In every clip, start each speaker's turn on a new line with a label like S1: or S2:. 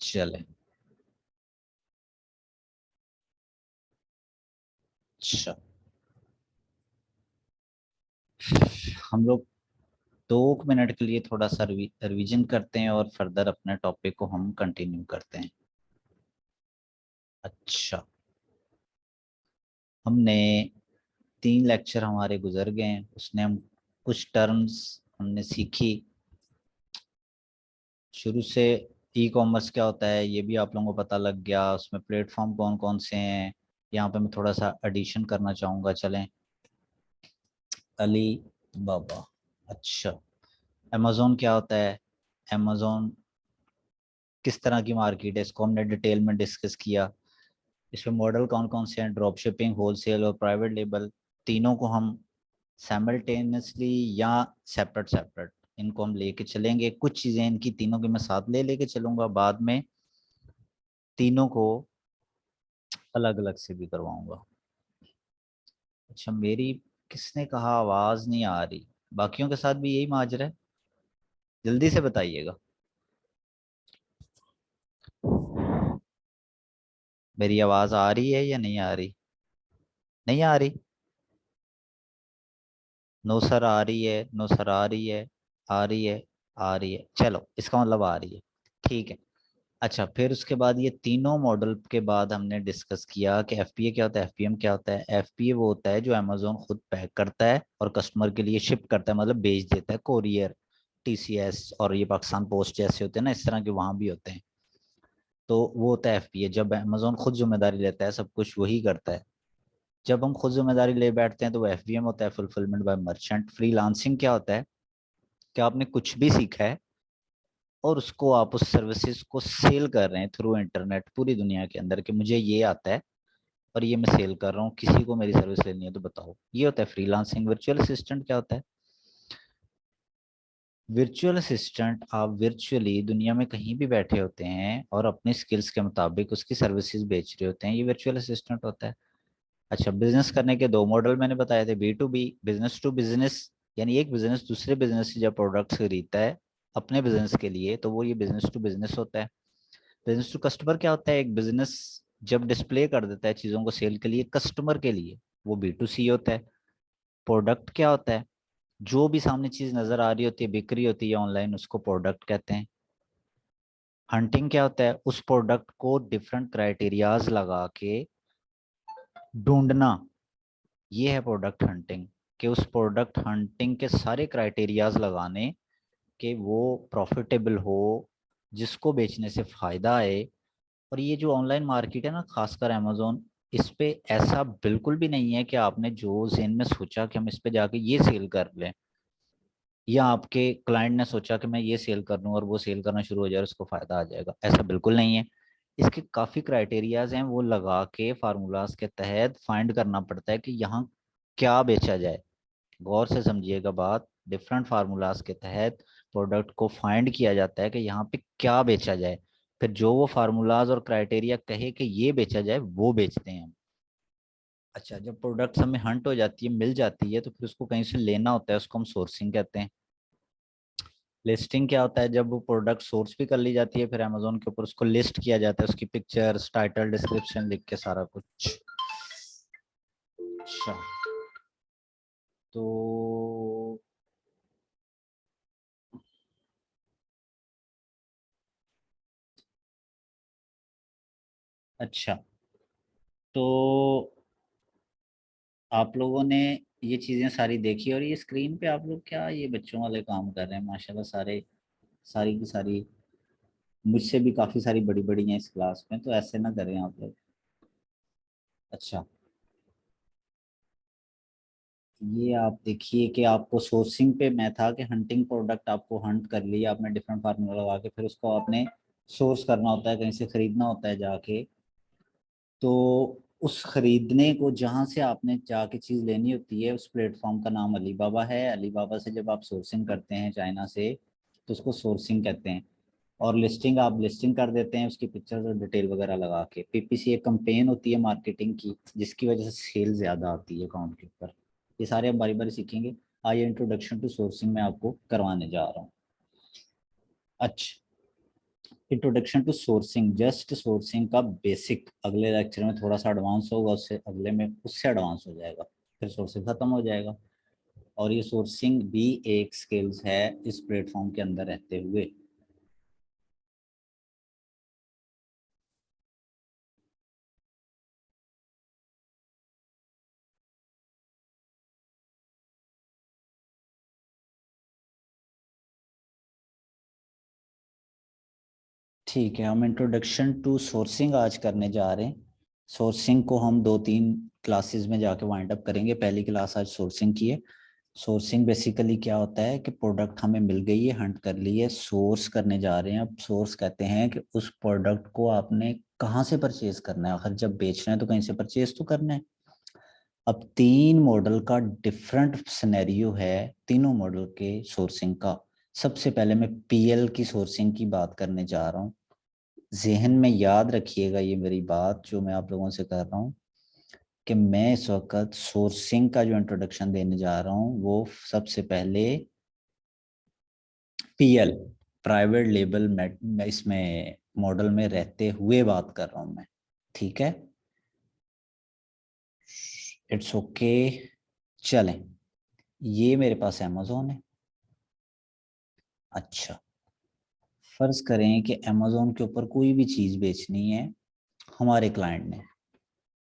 S1: चले। अच्छा, हम लोग 2 मिनट के लिए थोड़ा सा रिवीजन करते हैं और फर्दर अपने टॉपिक को हम कंटिन्यू करते हैं। अच्छा, हमने 3 लेक्चर हमारे गुजर गए हैं, उसने हम कुछ टर्म्स हमने सीखी शुरू से। ई कॉमर्स क्या होता है ये भी आप लोगों को पता लग गया, उसमें प्लेटफॉर्म कौन कौन से हैं। यहाँ पे मैं थोड़ा सा एडिशन करना चाहूँगा, चलें। अली बाबा। अच्छा, अमेजोन क्या होता है? अमेजोन किस तरह की मार्केट है, इसको हमने डिटेल में डिस्कस किया। इसमें मॉडल कौन कौन से हैं, ड्रॉप शिपिंग, होलसेल और प्राइवेट लेबल। तीनों को हम साइमल्टेनियसली या सेपरेट सेपरेट इनको हम लेके चलेंगे। कुछ चीज़ें इनकी तीनों की मैं साथ लेके चलूंगा, बाद में तीनों को अलग अलग से भी करवाऊंगा। अच्छा, मेरी किसने कहा आवाज़ नहीं आ रही? बाकियों के साथ भी यही माजरा है? जल्दी से बताइएगा। मेरी आवाज़ आ रही है या नहीं आ रही? नहीं आ रही? नो सर आ रही है, नो सर आ रही है, आ रही है, आ रही है। चलो, इसका मतलब आ रही है। ठीक है। अच्छा, फिर उसके बाद ये तीनों मॉडल के बाद हमने डिस्कस किया कि एफपीए क्या होता है, एफपीएम क्या होता है। एफपीए वो होता है जो अमेजोन खुद पैक करता है और कस्टमर के लिए शिप करता है, मतलब भेज देता है। कोरियर, टीसीएस और ये पाकिस्तान पोस्ट जैसे होते हैं ना, इस तरह के वहाँ भी होते हैं। तो वो होता है एफपीए, जब अमेजोन खुद जिम्मेदारी लेता है, सब कुछ वही करता है। जब हम खुद जिम्मेदारी ले बैठते हैं तो वो एफबीएम होता है, फुलफिलमेंट बाय मर्चेंट। फ्रीलांसिंग क्या होता है कि आपने कुछ भी सीखा है और उसको आप उस सर्विसेज को सेल कर रहे हैं थ्रू इंटरनेट पूरी दुनिया के अंदर, कि मुझे ये आता है और ये मैं सेल कर रहा हूँ, किसी को मेरी सर्विस लेनी है तो बताओ। ये होता है फ्रीलांसिंग। वर्चुअल असिस्टेंट क्या होता है? वर्चुअल असिस्टेंट, आप वर्चुअली दुनिया में कहीं भी बैठे होते हैं और अपने स्किल्स के मुताबिक उसकी सर्विसेज बेच रहे होते हैं, ये वर्चुअल असिस्टेंट होता है। अच्छा, बिजनेस करने के दो मॉडल मैंने बताए थे, B to B, business to business. यानी एक बिजनेस दूसरे बिजनेस से जब प्रोडक्ट्स खरीदता है अपने बिजनेस के लिए, तो वो ये बिजनेस टू बिजनेस होता है। बिजनेस टू कस्टमर क्या होता है? एक बिजनेस जब डिस्प्ले कर देता है चीज़ों को सेल के लिए कस्टमर के लिए, वो बी टू सी होता है। प्रोडक्ट क्या होता है? जो भी सामने चीज़ नज़र आ रही होती है, बिक्री होती है ऑनलाइन, उसको प्रोडक्ट कहते हैं। हंटिंग क्या होता है? उस प्रोडक्ट को डिफरेंट क्राइटेरियाज लगा के ढूंढना, ये है प्रोडक्ट हंटिंग। कि उस प्रोडक्ट हंटिंग के सारे क्राइटेरियाज लगाने कि वो प्रॉफिटेबल हो, जिसको बेचने से फायदा आए। और ये जो ऑनलाइन मार्केट है ना, खासकर अमेजोन, इस पे ऐसा बिल्कुल भी नहीं है कि आपने जो जेन में सोचा कि हम इस पे जाके ये सेल कर लें, या आपके क्लाइंट ने सोचा कि मैं ये सेल कर लूँ और वो सेल करना शुरू हो जाए और उसको फायदा आ जाएगा, ऐसा बिल्कुल नहीं है। इसके काफ़ी क्राइटेरियाज हैं, वो लगा के फार्मूलाज के तहत फाइंड करना पड़ता है कि यहाँ क्या बेचा जाए। गौर से समझिएगा बात, डिफरेंट फार्मूलाज के तहत प्रोडक्ट को फाइंड किया जाता है कि यहाँ पे क्या बेचा जाए। फिर जो वो फार्मूलाज और क्राइटेरिया कहे कि ये बेचा जाए, वो बेचते हैं हम। अच्छा, जब प्रोडक्ट्स हमें हंट हो जाती है, मिल जाती है, तो फिर उसको कहीं से लेना होता है, उसको हम सोर्सिंग कहते हैं। लिस्टिंग क्या होता है? जब वो प्रोडक्ट सोर्स भी कर ली जाती है, फिर अमेजोन के ऊपर उसको लिस्ट किया जाता है, उसकी पिक्चर्स, टाइटल, डिस्क्रिप्शन लिख के सारा कुछ। अच्छा, तो अच्छा, तो आप लोगों ने ये चीजें सारी देखी, और ये स्क्रीन पे आप लोग क्या ये बच्चों वाले काम कर रहे हैं? माशाल्लाह, सारे सारी की सारी मुझसे भी काफी सारी बड़ी बड़ी हैं इस क्लास में, तो ऐसे ना करें आप लोग। अच्छा, ये आप देखिए कि आपको सोर्सिंग पे मैं था कि हंटिंग प्रोडक्ट आपको हंट कर लिया आपने डिफरेंट फार्मूला लगा के, फिर उसको आपने सोर्स करना होता है, कहीं से खरीदना होता है जाके। तो उस खरीदने को जहां से आपने जाके चीज लेनी होती है, उस प्लेटफॉर्म का नाम अलीबाबा है। अलीबाबा से जब आप सोर्सिंग करते हैं चाइना से, तो उसको सोर्सिंग कहते हैं। और लिस्टिंग, आप लिस्टिंग कर देते हैं उसकी पिक्चर्स और डिटेल वगैरह लगा के। पीपीसी एक कंपेन होती है मार्केटिंग की, जिसकी वजह से सेल ज्यादा आती है अकाउंट के ऊपर। ये सारे हम बारी बारी सीखेंगे। आइए, इंट्रोडक्शन टू सोर्सिंग में आपको करवाने जा रहा हूँ। अच्छा, introduction to sourcing, just sourcing का बेसिक। अगले लेक्चर में थोड़ा सा एडवांस होगा, उससे अगले में उससे एडवांस हो जाएगा, फिर सोर्सिंग खत्म हो जाएगा। और ये सोर्सिंग भी एक स्किल्स है इस प्लेटफॉर्म के अंदर रहते हुए। ठीक है, हम इंट्रोडक्शन टू सोर्सिंग आज करने जा रहे हैं। सोर्सिंग को हम 2-3 क्लासेस में जाके वाइंड अप करेंगे। पहली क्लास आज सोर्सिंग की है। सोर्सिंग बेसिकली क्या होता है कि प्रोडक्ट हमें मिल गई है, हंट कर ली है, सोर्स करने जा रहे हैं। अब सोर्स कहते हैं कि उस प्रोडक्ट को आपने कहाँ से परचेज करना है। आखिर जब बेचना है तो कहीं से परचेज तो करना है। अब 3 मॉडल का डिफरेंट सिनेरियो है, तीनों मॉडल के सोर्सिंग का। सबसे पहले मैं पीएल की सोर्सिंग की बात करने जा रहा हूँ। जहन में याद रखिएगा ये मेरी बात जो मैं आप लोगों से कर रहा हूँ, कि मैं इस वक्त सोर्सिंग का जो इंट्रोडक्शन देने जा रहा हूँ वो सबसे पहले पीएल, प्राइवेट लेबल में, इसमें मॉडल में रहते हुए बात कर रहा हूँ मैं। ठीक है, इट्स ओके। चलें, ये मेरे पास अमेजोन है। अच्छा, फर्ज करें कि अमेजोन के ऊपर कोई भी चीज़ बेचनी है हमारे क्लाइंट ने।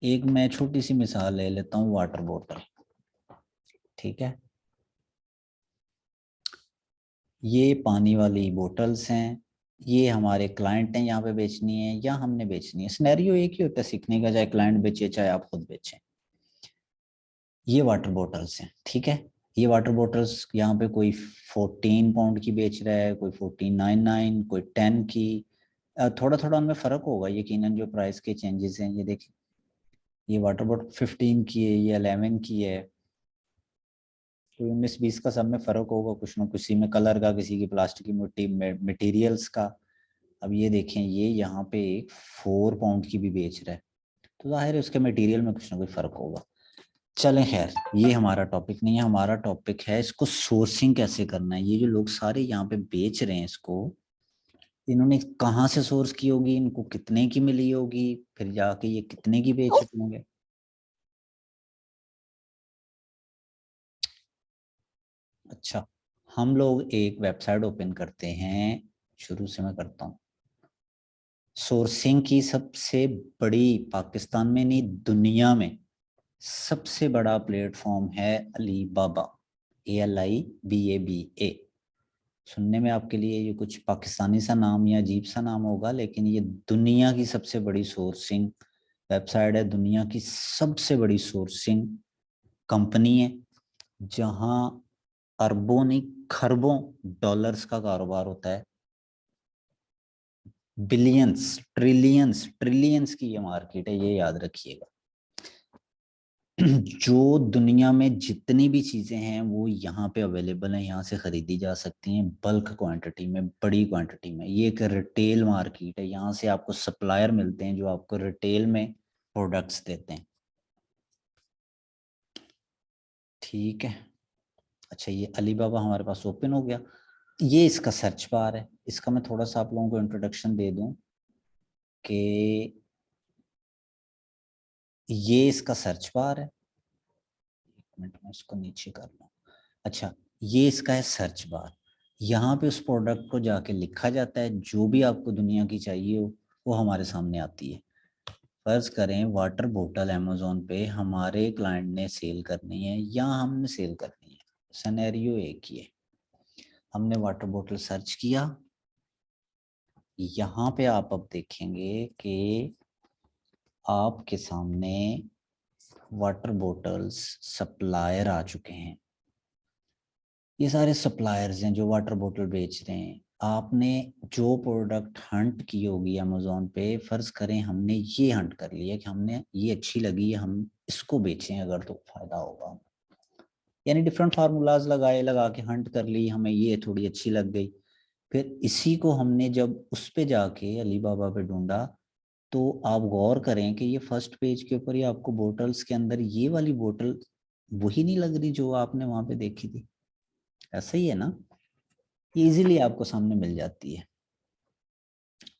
S1: एक मैं छोटी सी मिसाल ले लेता हूँ, वाटर बोतल। ठीक है, ये पानी वाली बोतल्स हैं, ये हमारे क्लाइंट ने यहाँ पे बेचनी है या हमने बेचनी है। सिनेरियो एक ही होता है सीखने का, चाहे क्लाइंट बेचे चाहे आप खुद बेचें। ये वाटर बोतल्स हैं, ठीक है। ये वाटर बोतल्स यहाँ पे कोई 14 पाउंड की बेच रहा है, कोई 14.99, कोई 10 की। थोड़ा थोड़ा उनमें फ़र्क होगा यकीनन, जो प्राइस के चेंजेस हैं। ये देखिए, ये वाटर बोतल 15 की है, ये 11 की है। कोई 19-20 का सब में फ़र्क होगा, कुछ ना किसी में कलर का, किसी की प्लास्टिक की मिट्टी मटेरियल्स का। अब ये देखें, ये यहाँ पे एक 4 पाउंड की भी बेच रहा है, तो जाहिर है उसके मटेरियल में कुछ ना कुछ फ़र्क होगा। चलें खैर, ये हमारा टॉपिक नहीं है। हमारा टॉपिक है इसको सोर्सिंग कैसे करना है। ये जो लोग सारे यहाँ पे बेच रहे हैं इसको, इन्होंने कहाँ से सोर्स की होगी, इनको कितने की मिली होगी, फिर जाके ये कितने की बेच रहे होंगे। अच्छा, हम लोग एक वेबसाइट ओपन करते हैं, शुरू से मैं करता हूँ। सोर्सिंग की सबसे बड़ी, पाकिस्तान में नहीं दुनिया में सबसे बड़ा प्लेटफॉर्म है अलीबाबा। ALIBABA। सुनने में आपके लिए ये कुछ पाकिस्तानी सा नाम या अजीब सा नाम होगा, लेकिन ये दुनिया की सबसे बड़ी सोर्सिंग वेबसाइट है, दुनिया की सबसे बड़ी सोर्सिंग कंपनी है, जहां अरबों नहीं खरबों डॉलर्स का कारोबार होता है। बिलियंस, ट्रिलियंस, ट्रिलियंस की ये मार्केट है, ये याद रखिएगा। जो दुनिया में जितनी भी चीजें हैं वो यहाँ पे अवेलेबल हैं, यहाँ से खरीदी जा सकती हैं बल्क क्वांटिटी में, बड़ी क्वांटिटी में। ये एक रिटेल मार्केट है, यहाँ से आपको सप्लायर मिलते हैं जो आपको रिटेल में प्रोडक्ट्स देते हैं। ठीक है, अच्छा ये अलीबाबा हमारे पास ओपन हो गया। ये इसका सर्च बार है। इसका मैं थोड़ा सा आप लोगों को इंट्रोडक्शन दे दूं कि ये इसका सर्च बार है। एक मिनट में इसको नीचे कर लूं। अच्छा, ये इसका है सर्च बार। यहाँ पे उस प्रोडक्ट को जाके लिखा जाता है, जो भी आपको दुनिया की चाहिए हो वो हमारे सामने आती है। फर्ज करें वाटर बोतल अमेजोन पे हमारे क्लाइंट ने सेल करनी है या हमने सेल करनी है, सिनेरियो एक ही है। हमने वाटर बोतल सर्च किया, यहाँ पे आप अब देखेंगे कि आपके सामने वाटर बोतल्स सप्लायर आ चुके हैं। ये सारे सप्लायर्स हैं जो वाटर बोतल बेच रहे हैं। आपने जो प्रोडक्ट हंट की होगी अमेजोन पे, फर्ज करें हमने ये हंट कर लिया कि हमने ये अच्छी लगी है, हम इसको बेचें अगर तो फायदा होगा। यानी डिफरेंट फार्मूलाज लगाए, लगा के हंट कर ली, हमें ये थोड़ी अच्छी लग गई। फिर इसी को हमने जब उस पे जाके अलीबाबा पे ढूंढा, तो आप गौर करें कि ये फर्स्ट पेज के ऊपर ही आपको बोटल्स के अंदर ये वाली बोतल वही नहीं लग रही जो आपने वहां पे देखी थी। ऐसा ही है ना, इजीली आपको सामने मिल जाती है।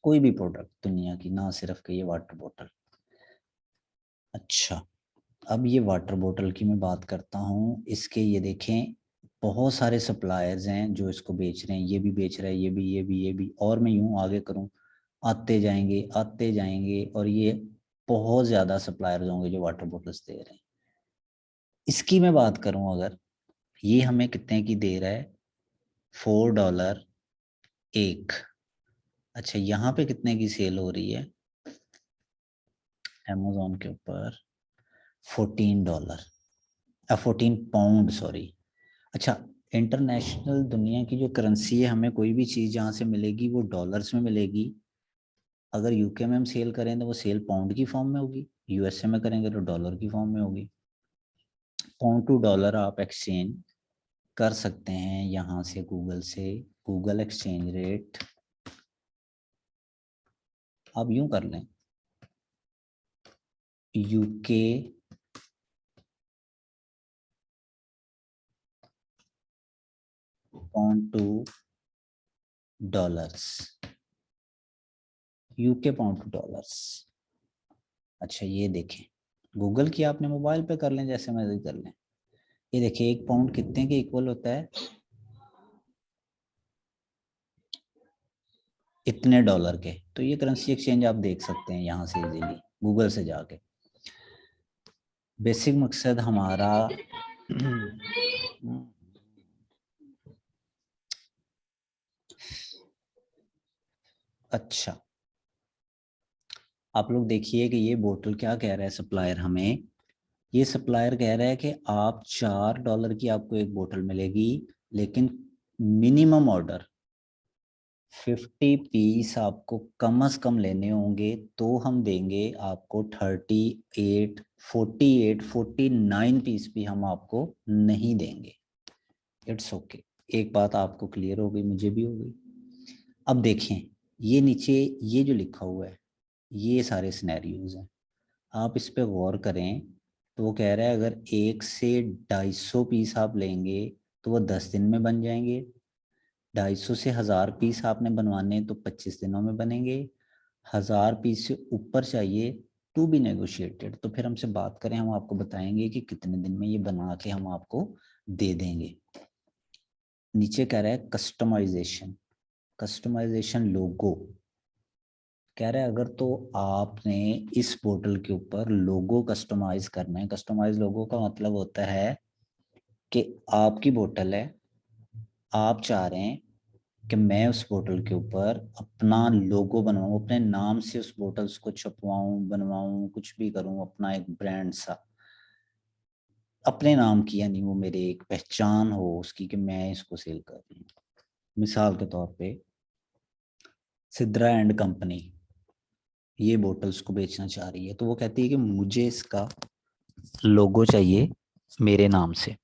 S2: कोई भी प्रोडक्ट दुनिया की, ना सिर्फ कि ये वाटर बोतल। अच्छा, अब ये वाटर बोतल की मैं बात करता हूँ। इसके ये देखें, बहुत सारे सप्लायर्स हैं जो इसको बेच रहे हैं। ये भी बेच रहा है, ये भी, ये भी, ये भी, और मैं यूं आगे करूँ, आते जाएंगे, और ये बहुत ज़्यादा सप्लायर्स होंगे जो वाटर बोतल्स दे रहे हैं। इसकी मैं बात करूँ अगर, ये हमें कितने की दे रहा है? $4 एक। अच्छा, यहाँ पे कितने की सेल हो रही है अमेजोन के ऊपर? $14, 14 पाउंड, सॉरी। अच्छा, इंटरनेशनल दुनिया की जो करेंसी है, हमें कोई भी चीज़ जहाँ से मिलेगी वो डॉलर्स में मिलेगी। अगर यूके में हम सेल करें तो वो सेल पाउंड की फॉर्म में होगी, यूएसए में करेंगे तो डॉलर की फॉर्म में होगी। पाउंड टू डॉलर आप एक्सचेंज कर सकते हैं यहाँ से, गूगल से। गूगल एक्सचेंज रेट आप यूं कर लें, UK pound two dollars, UK pound two dollars. अच्छा, ये देखें, गूगल की आपने मोबाइल पे कर लें, जैसे मर्जी कर लें। ये देखिए, 1 पाउंड कितने के इक्वल होता है? इतने डॉलर के। तो ये करेंसी एक्सचेंज आप देख सकते हैं यहाँ से इजीली, गूगल से जाके। बेसिक मकसद हमारा अच्छा, आप लोग देखिए कि ये बोतल क्या कह रहा है सप्लायर हमें। ये सप्लायर कह रहा है कि आप $4 की आपको एक बोतल मिलेगी, लेकिन मिनिमम ऑर्डर 50 पीस आपको कम से कम लेने होंगे, तो हम देंगे आपको 48 पीस भी हम आपको नहीं देंगे। It's okay. एक बात आपको क्लियर हो गई, मुझे भी हो गई। अब देखें, ये नीचे ये जो लिखा हुआ है, ये सारे सिनेरियोज हैं। आप इस पे गौर करें, तो वो कह रहा है अगर 1 से 250 पीस आप लेंगे तो वो 10 दिन में बन जाएंगे। 250 से 1000 पीस आपने बनवाने तो 25 दिनों में बनेंगे। 1000 पीस से ऊपर चाहिए, टू बी नेगोशिएटेड, तो फिर हमसे बात करें, हम आपको बताएंगे कि कितने दिन में ये बना के हम आपको दे देंगे। नीचे कह रहा है कस्टमाइजेशन, कस्टमाइजेशन लोगो। कह रहा है अगर तो आपने इस पोर्टल के ऊपर लोगो कस्टमाइज करना है। कस्टमाइज लोगो का मतलब होता है कि आपकी बोतल है, आप चाह रहे हैं कि मैं उस बोतल के ऊपर अपना लोगो बनवाऊं, अपने नाम से उस बोतल्स को छपवाऊं, बनवाऊं, कुछ भी करूं, अपना एक ब्रांड सा अपने नाम की, यानी वो मेरे एक पहचान हो उसकी कि मैं इसको सेल कर रही हूँ। मिसाल के तौर पे सिद्रा एंड कंपनी ये बोतल्स को बेचना चाह रही है, तो वो कहती है कि मुझे इसका लोगो चाहिए मेरे नाम से।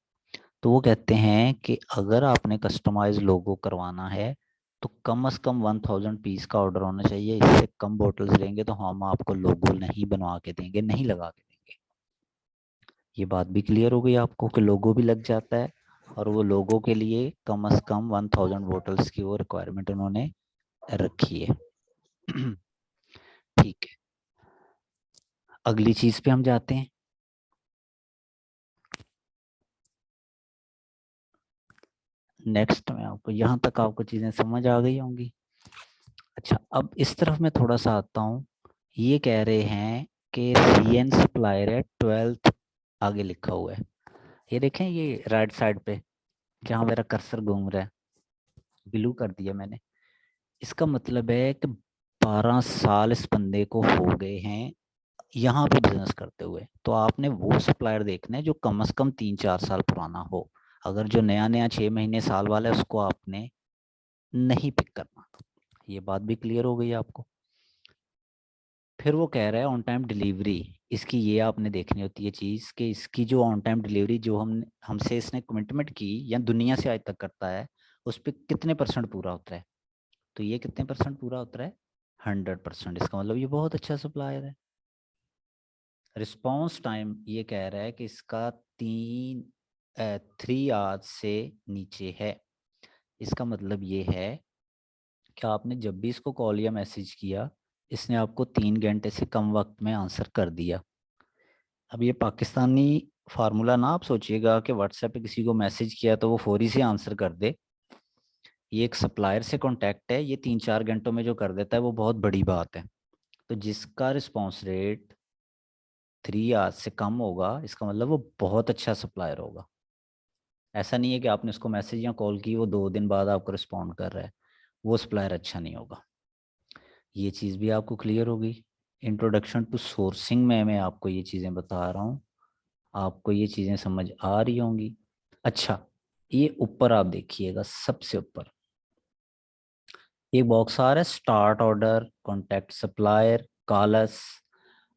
S2: तो वो कहते हैं कि अगर आपने कस्टमाइज लोगो करवाना है तो कम से कम 1000 पीस का ऑर्डर होना चाहिए। इससे कम बोतल्स लेंगे तो हम आपको लोगो नहीं बनवा के देंगे, नहीं लगा के देंगे। ये बात भी क्लियर हो गई आपको कि लोगो भी लग जाता है, और वो लोगो के लिए कम से कम 1000 बोतल्स की वो रिक्वायरमेंट उन्होंने रखी है। ठीक है, अगली चीज पे हम जाते हैं। नेक्स्ट में आपको, यहाँ तक आपको चीजें समझ आ गई होंगी। अच्छा, अब इस तरफ मैं थोड़ा सा आता हूँ। ये कह रहे हैं कि CN सप्लायर है 12th, आगे लिखा हुआ है। ये देखें, ये राइट साइड पे जहाँ मेरा कर्सर घूम रहा है, ब्लू कर दिया मैंने। इसका मतलब है कि 12 साल इस बंदे को हो गए हैं यहाँ पे बिजनेस करते हुए। तो आपने वो सप्लायर देखना है जो कम से कम 3-4 साल पुराना हो। अगर जो नया नया 6 महीने साल वाला है उसको आपने नहीं पिक करना। ये बात भी क्लियर हो गई आपको। फिर वो कह रहा है ऑन टाइम डिलीवरी। इसकी ये आपने देखनी होती है चीज़ कि इसकी जो ऑन टाइम डिलीवरी जो हमसे इसने कमिटमेंट की या दुनिया से आज तक करता है, उस पर कितने परसेंट पूरा होता है। तो ये कितने परसेंट पूरा होता है? 100%। इसका मतलब ये बहुत अच्छा सप्लायर है। रिस्पॉन्स टाइम ये कह रहा है कि इसका 3 आवर्स से नीचे है। इसका मतलब ये है
S1: क्या आपने जब भी इसको कॉल या मैसेज किया, इसने आपको 3 घंटे से कम वक्त में आंसर कर दिया। अब ये पाकिस्तानी फार्मूला ना आप सोचिएगा कि व्हाट्सएप पे किसी को मैसेज किया तो वो फौरी से आंसर कर दे। ये एक सप्लायर से कांटेक्ट है, ये 3-4 घंटों में जो कर देता है वो बहुत बड़ी बात है। तो जिसका रिस्पॉन्स रेट 3 आवर्स से कम होगा, इसका मतलब वो बहुत अच्छा सप्लायर होगा। ऐसा नहीं है कि आपने उसको मैसेज या कॉल की, वो 2 दिन बाद आपको रिस्पॉन्ड कर रहा है, वो सप्लायर अच्छा नहीं होगा। ये चीज़ भी आपको क्लियर होगी। इंट्रोडक्शन टू सोर्सिंग में मैं आपको ये चीज़ें बता रहा हूँ, आपको ये चीज़ें समझ आ रही होंगी। अच्छा, ये ऊपर आप देखिएगा, सबसे ऊपर एक बॉक्स आ रहा है, start order, contact supplier, calls.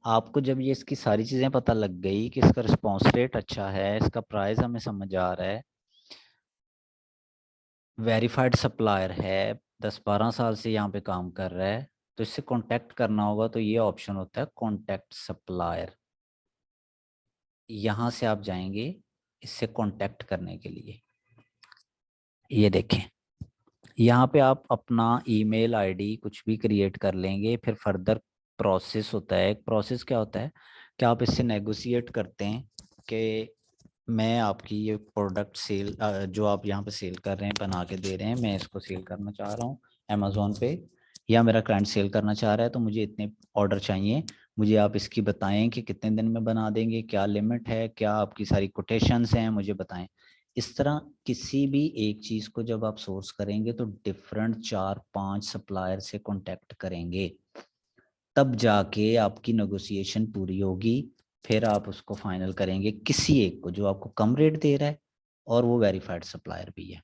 S1: आपको जब ये इसकी सारी चीज़ें पता लग गई कि इसका रिस्पॉन्स रेट अच्छा है, इसका प्राइस हमें समझ आ रहा है, वेरीफाइड सप्लायर है, 10-12 साल से यहाँ पे काम कर रहा है, तो इससे कांटेक्ट करना होगा, तो ये ऑप्शन होता है कांटेक्ट सप्लायर। यहाँ से आप जाएंगे इससे कांटेक्ट करने के लिए। ये देखें, यहाँ पे आप अपना ईमेल आईडी कुछ भी क्रिएट कर लेंगे, फिर फर्दर प्रोसेस होता है। एक प्रोसेस क्या होता है कि आप इससे नेगोशिएट करते हैं कि मैं आपकी ये प्रोडक्ट सेल, जो आप यहाँ पे सेल कर रहे हैं, बना के दे रहे हैं, मैं इसको सेल करना चाह रहा हूँ अमेज़ोन पे, या मेरा क्लाइंट सेल करना चाह रहा है, तो मुझे इतने ऑर्डर चाहिए, मुझे आप इसकी बताएं कि कितने दिन में बना देंगे, क्या लिमिट है, क्या आपकी सारी कोटेशंस हैं, मुझे बताएं। इस तरह किसी भी एक चीज़ को जब आप सोर्स करेंगे तो डिफरेंट 4-5 सप्लायर से कांटेक्ट करेंगे, तब जाके आपकी नेगोशिएशन पूरी होगी। फिर आप उसको फाइनल करेंगे किसी एक को जो आपको कम रेट दे रहा है और वो वेरीफाइड सप्लायर भी है।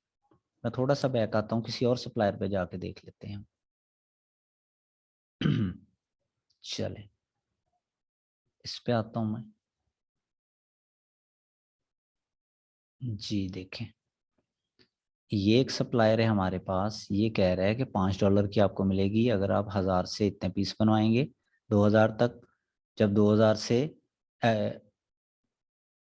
S1: मैं थोड़ा सा बैक आता हूँ, किसी और सप्लायर पे जाके देख लेते हैं। चले, इस पे आता हूँ मैं। जी देखें, ये एक सप्लायर है हमारे पास, ये कह रहा है कि $5 की आपको मिलेगी अगर आप 1000 से इतने पीस बनवाएंगे, 2000 तक। जब 2000 से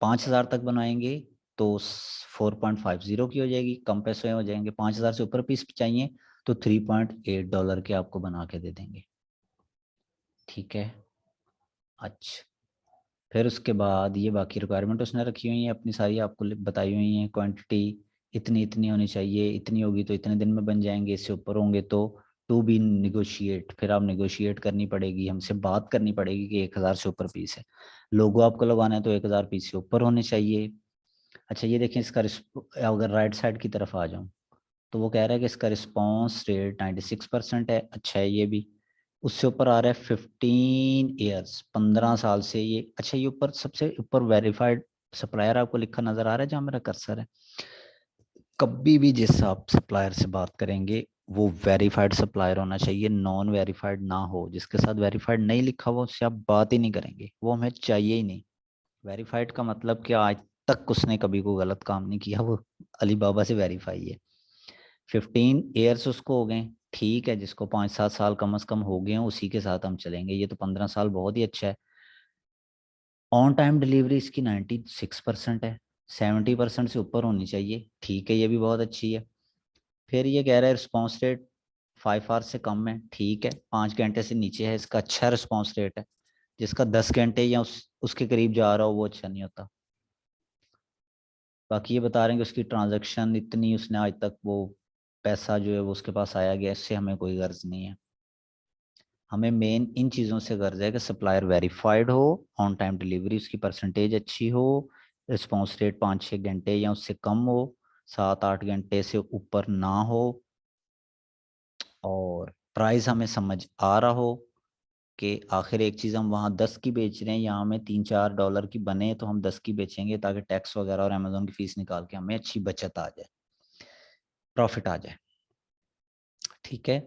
S1: 5000 तक बनवाएंगे तो 4.50 की हो जाएगी, कम पैसे हो जाएंगे। 5000 से ऊपर पीस चाहिए तो $3.8 के आपको बना के दे देंगे। ठीक है, अच्छा। फिर उसके बाद ये बाकी रिक्वायरमेंट उसने रखी हुई है अपनी सारी, आपको बताई हुई है। क्वांटिटी इतनी इतनी होनी चाहिए, इतनी होगी तो इतने दिन में बन जाएंगे, इससे ऊपर होंगे तो टू बी निगोशिएट। फिर आप निगोशिएट करनी पड़ेगी, हमसे बात करनी पड़ेगी कि 1000 से ऊपर पीस है। लोगो आपको लगाना है तो 1000 पीस से ऊपर होने चाहिए। अच्छा, ये देखें इसका अगर राइट साइड की तरफ आ जाऊं तो वो कह रहा है कि इसका रिस्पॉन्स रेट 96% है। अच्छा है ये भी। उससे ऊपर आ रहा है 15 ईयर्स, 15 साल से ये। अच्छा, ये ऊपर सबसे ऊपर वेरीफाइड सप्लायर आपको लिखा नजर आ रहा है जहाँ मेरा कर्सर है। कभी भी जिस आप सप्लायर से बात करेंगे वो वेरीफाइड सप्लायर होना चाहिए, नॉन वेरीफाइड ना हो। जिसके साथ वेरीफाइड नहीं लिखा हुआ उससे आप बात ही नहीं करेंगे, वो हमें चाहिए ही नहीं। वेरीफाइड का मतलब कि आज तक उसने कभी कोई गलत काम नहीं किया, वो अली बाबा से वेरीफाई है। 15 ईयर्स उसको हो गए, ठीक है। जिसको 5-7 साल कम से कम हो गए हैं उसी के साथ हम चलेंगे। ये तो 15 साल बहुत ही अच्छा है। ऑन टाइम डिलीवरी इसकी 96% है, 70% से ऊपर होनी चाहिए, ठीक है, ये भी बहुत अच्छी है। फिर ये कह रहा है रिस्पॉन्स रेट 5 आवर्स से कम है, ठीक है। 5 घंटे से नीचे है इसका अच्छा रिस्पॉन्स रेट है। जिसका 10 घंटे या उसके करीब जा रहा हो वो अच्छा नहीं होता। बाकी ये बता रहे हैं कि उसकी ट्रांजैक्शन इतनी, उसने आज तक वो पैसा जो है वो उसके पास आया गया, इससे हमें कोई गर्ज नहीं है। हमें मेन इन चीज़ों से गर्ज है कि सप्लायर वेरीफाइड हो, ऑन टाइम डिलीवरी उसकी परसेंटेज अच्छी हो, रिस्पॉन्स रेट 5-6 घंटे या उससे कम हो, 7-8 घंटे से ऊपर ना हो, और प्राइस हमें समझ आ रहा हो कि आखिर एक चीज़ हम वहाँ 10 की बेच रहे हैं, यहाँ हमें $3-4 की बने तो हम 10 की बेचेंगे, ताकि टैक्स वगैरह और अमेजोन की फीस निकाल के हमें अच्छी बचत आ जाए, प्रॉफिट आ जाए। ठीक है,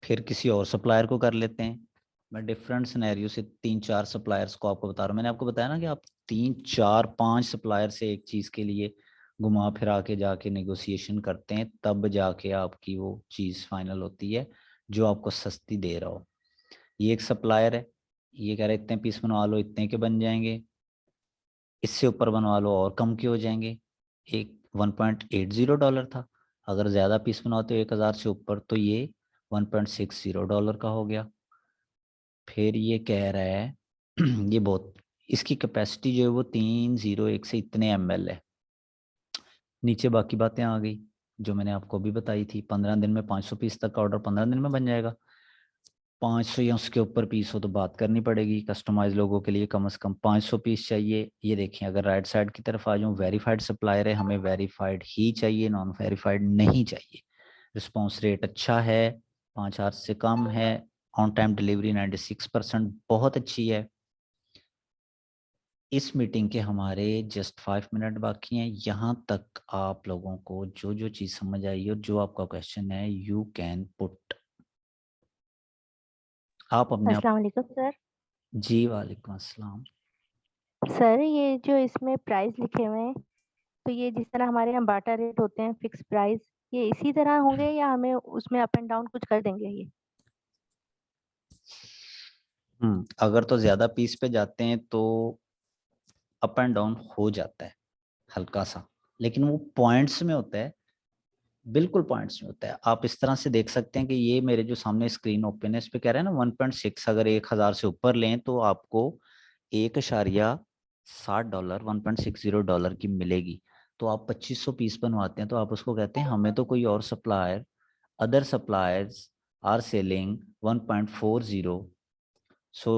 S1: फिर किसी और सप्लायर को कर लेते हैं। मैं डिफरेंट सिनेरियो से 3-4 सप्लायर्स को आपको बता रहा हूँ। मैंने आपको बताया ना कि आप 3-4-5 सप्लायर से एक चीज़ के लिए घुमा फिरा के जाके नेगोशिएशन करते हैं, तब जाके आपकी वो चीज़ फाइनल होती है जो आपको सस्ती दे रहा हो। ये एक सप्लायर है, ये कह रहे इतने पीस बनवा लो, इतने के बन जाएंगे, इससे ऊपर बनवा लो और कम के हो जाएंगे। एक $1.80 था, अगर ज़्यादा पीस बनवाते हो 1000 से ऊपर तो ये $1.60 का हो गया। फिर ये कह रहा है ये बहुत, इसकी कैपेसिटी जो है वो 301 से इतने ml है। नीचे बाकी बातें आ गई जो मैंने आपको भी बताई थी। 15 दिन में 500 पीस तक का ऑर्डर 15 दिन में बन जाएगा। 500 या उसके ऊपर पीस हो तो बात करनी पड़ेगी। कस्टमाइज लोगों के लिए कम से कम 500 पीस चाहिए। ये देखिए, अगर राइट साइड की तरफ आ जाऊँ, वेरीफाइड सप्लायर है, हमें वेरीफाइड ही चाहिए, नॉन वेरीफाइड नहीं चाहिए। रिस्पॉन्स रेट अच्छा है, 5 आवर्स से कम है। ऑन टाइम डिलीवरी 96% बहुत अच्छी है। इस मीटिंग के हमारे जस्ट 5 मिनट बाकी हैं। यहाँ तक आप लोगों को जो जो चीज़ समझ आई और जो आपका क्वेश्चन है, यू कैन पुट। आप अपने आप।
S3: अस्सलाम वालेकुम सर।
S1: जी वालेकुम अस्सलाम।
S3: सर ये जो इसमें प्राइस लिखे हुए हैं, तो ये जिस तरह हमारे यहाँ बाटा रेट होते हैं फिक्स प्राइस, ये इसी तरह होंगे या हमें उसमें अप एंड डाउन कुछ कर देंगे ये?
S1: अगर तो ज्यादा पीस पे जाते हैं तो अप एंड डाउन हो जाता है हल्का सा, लेकिन वो पॉइंट्स में होता है, बिल्कुल पॉइंट्स में होता है। आप इस तरह से देख सकते हैं कि ये मेरे जो सामने स्क्रीन ओपन है, इस पे कह रहे हैं ना 1.6, अगर 1000 से ऊपर लें तो आपको 1.60 डॉलर, $1.60 की मिलेगी। तो आप 2500 पीस बनवाते हैं तो आप उसको कहते हैं हमें तो कोई और supplier, other suppliers are selling 1.40। So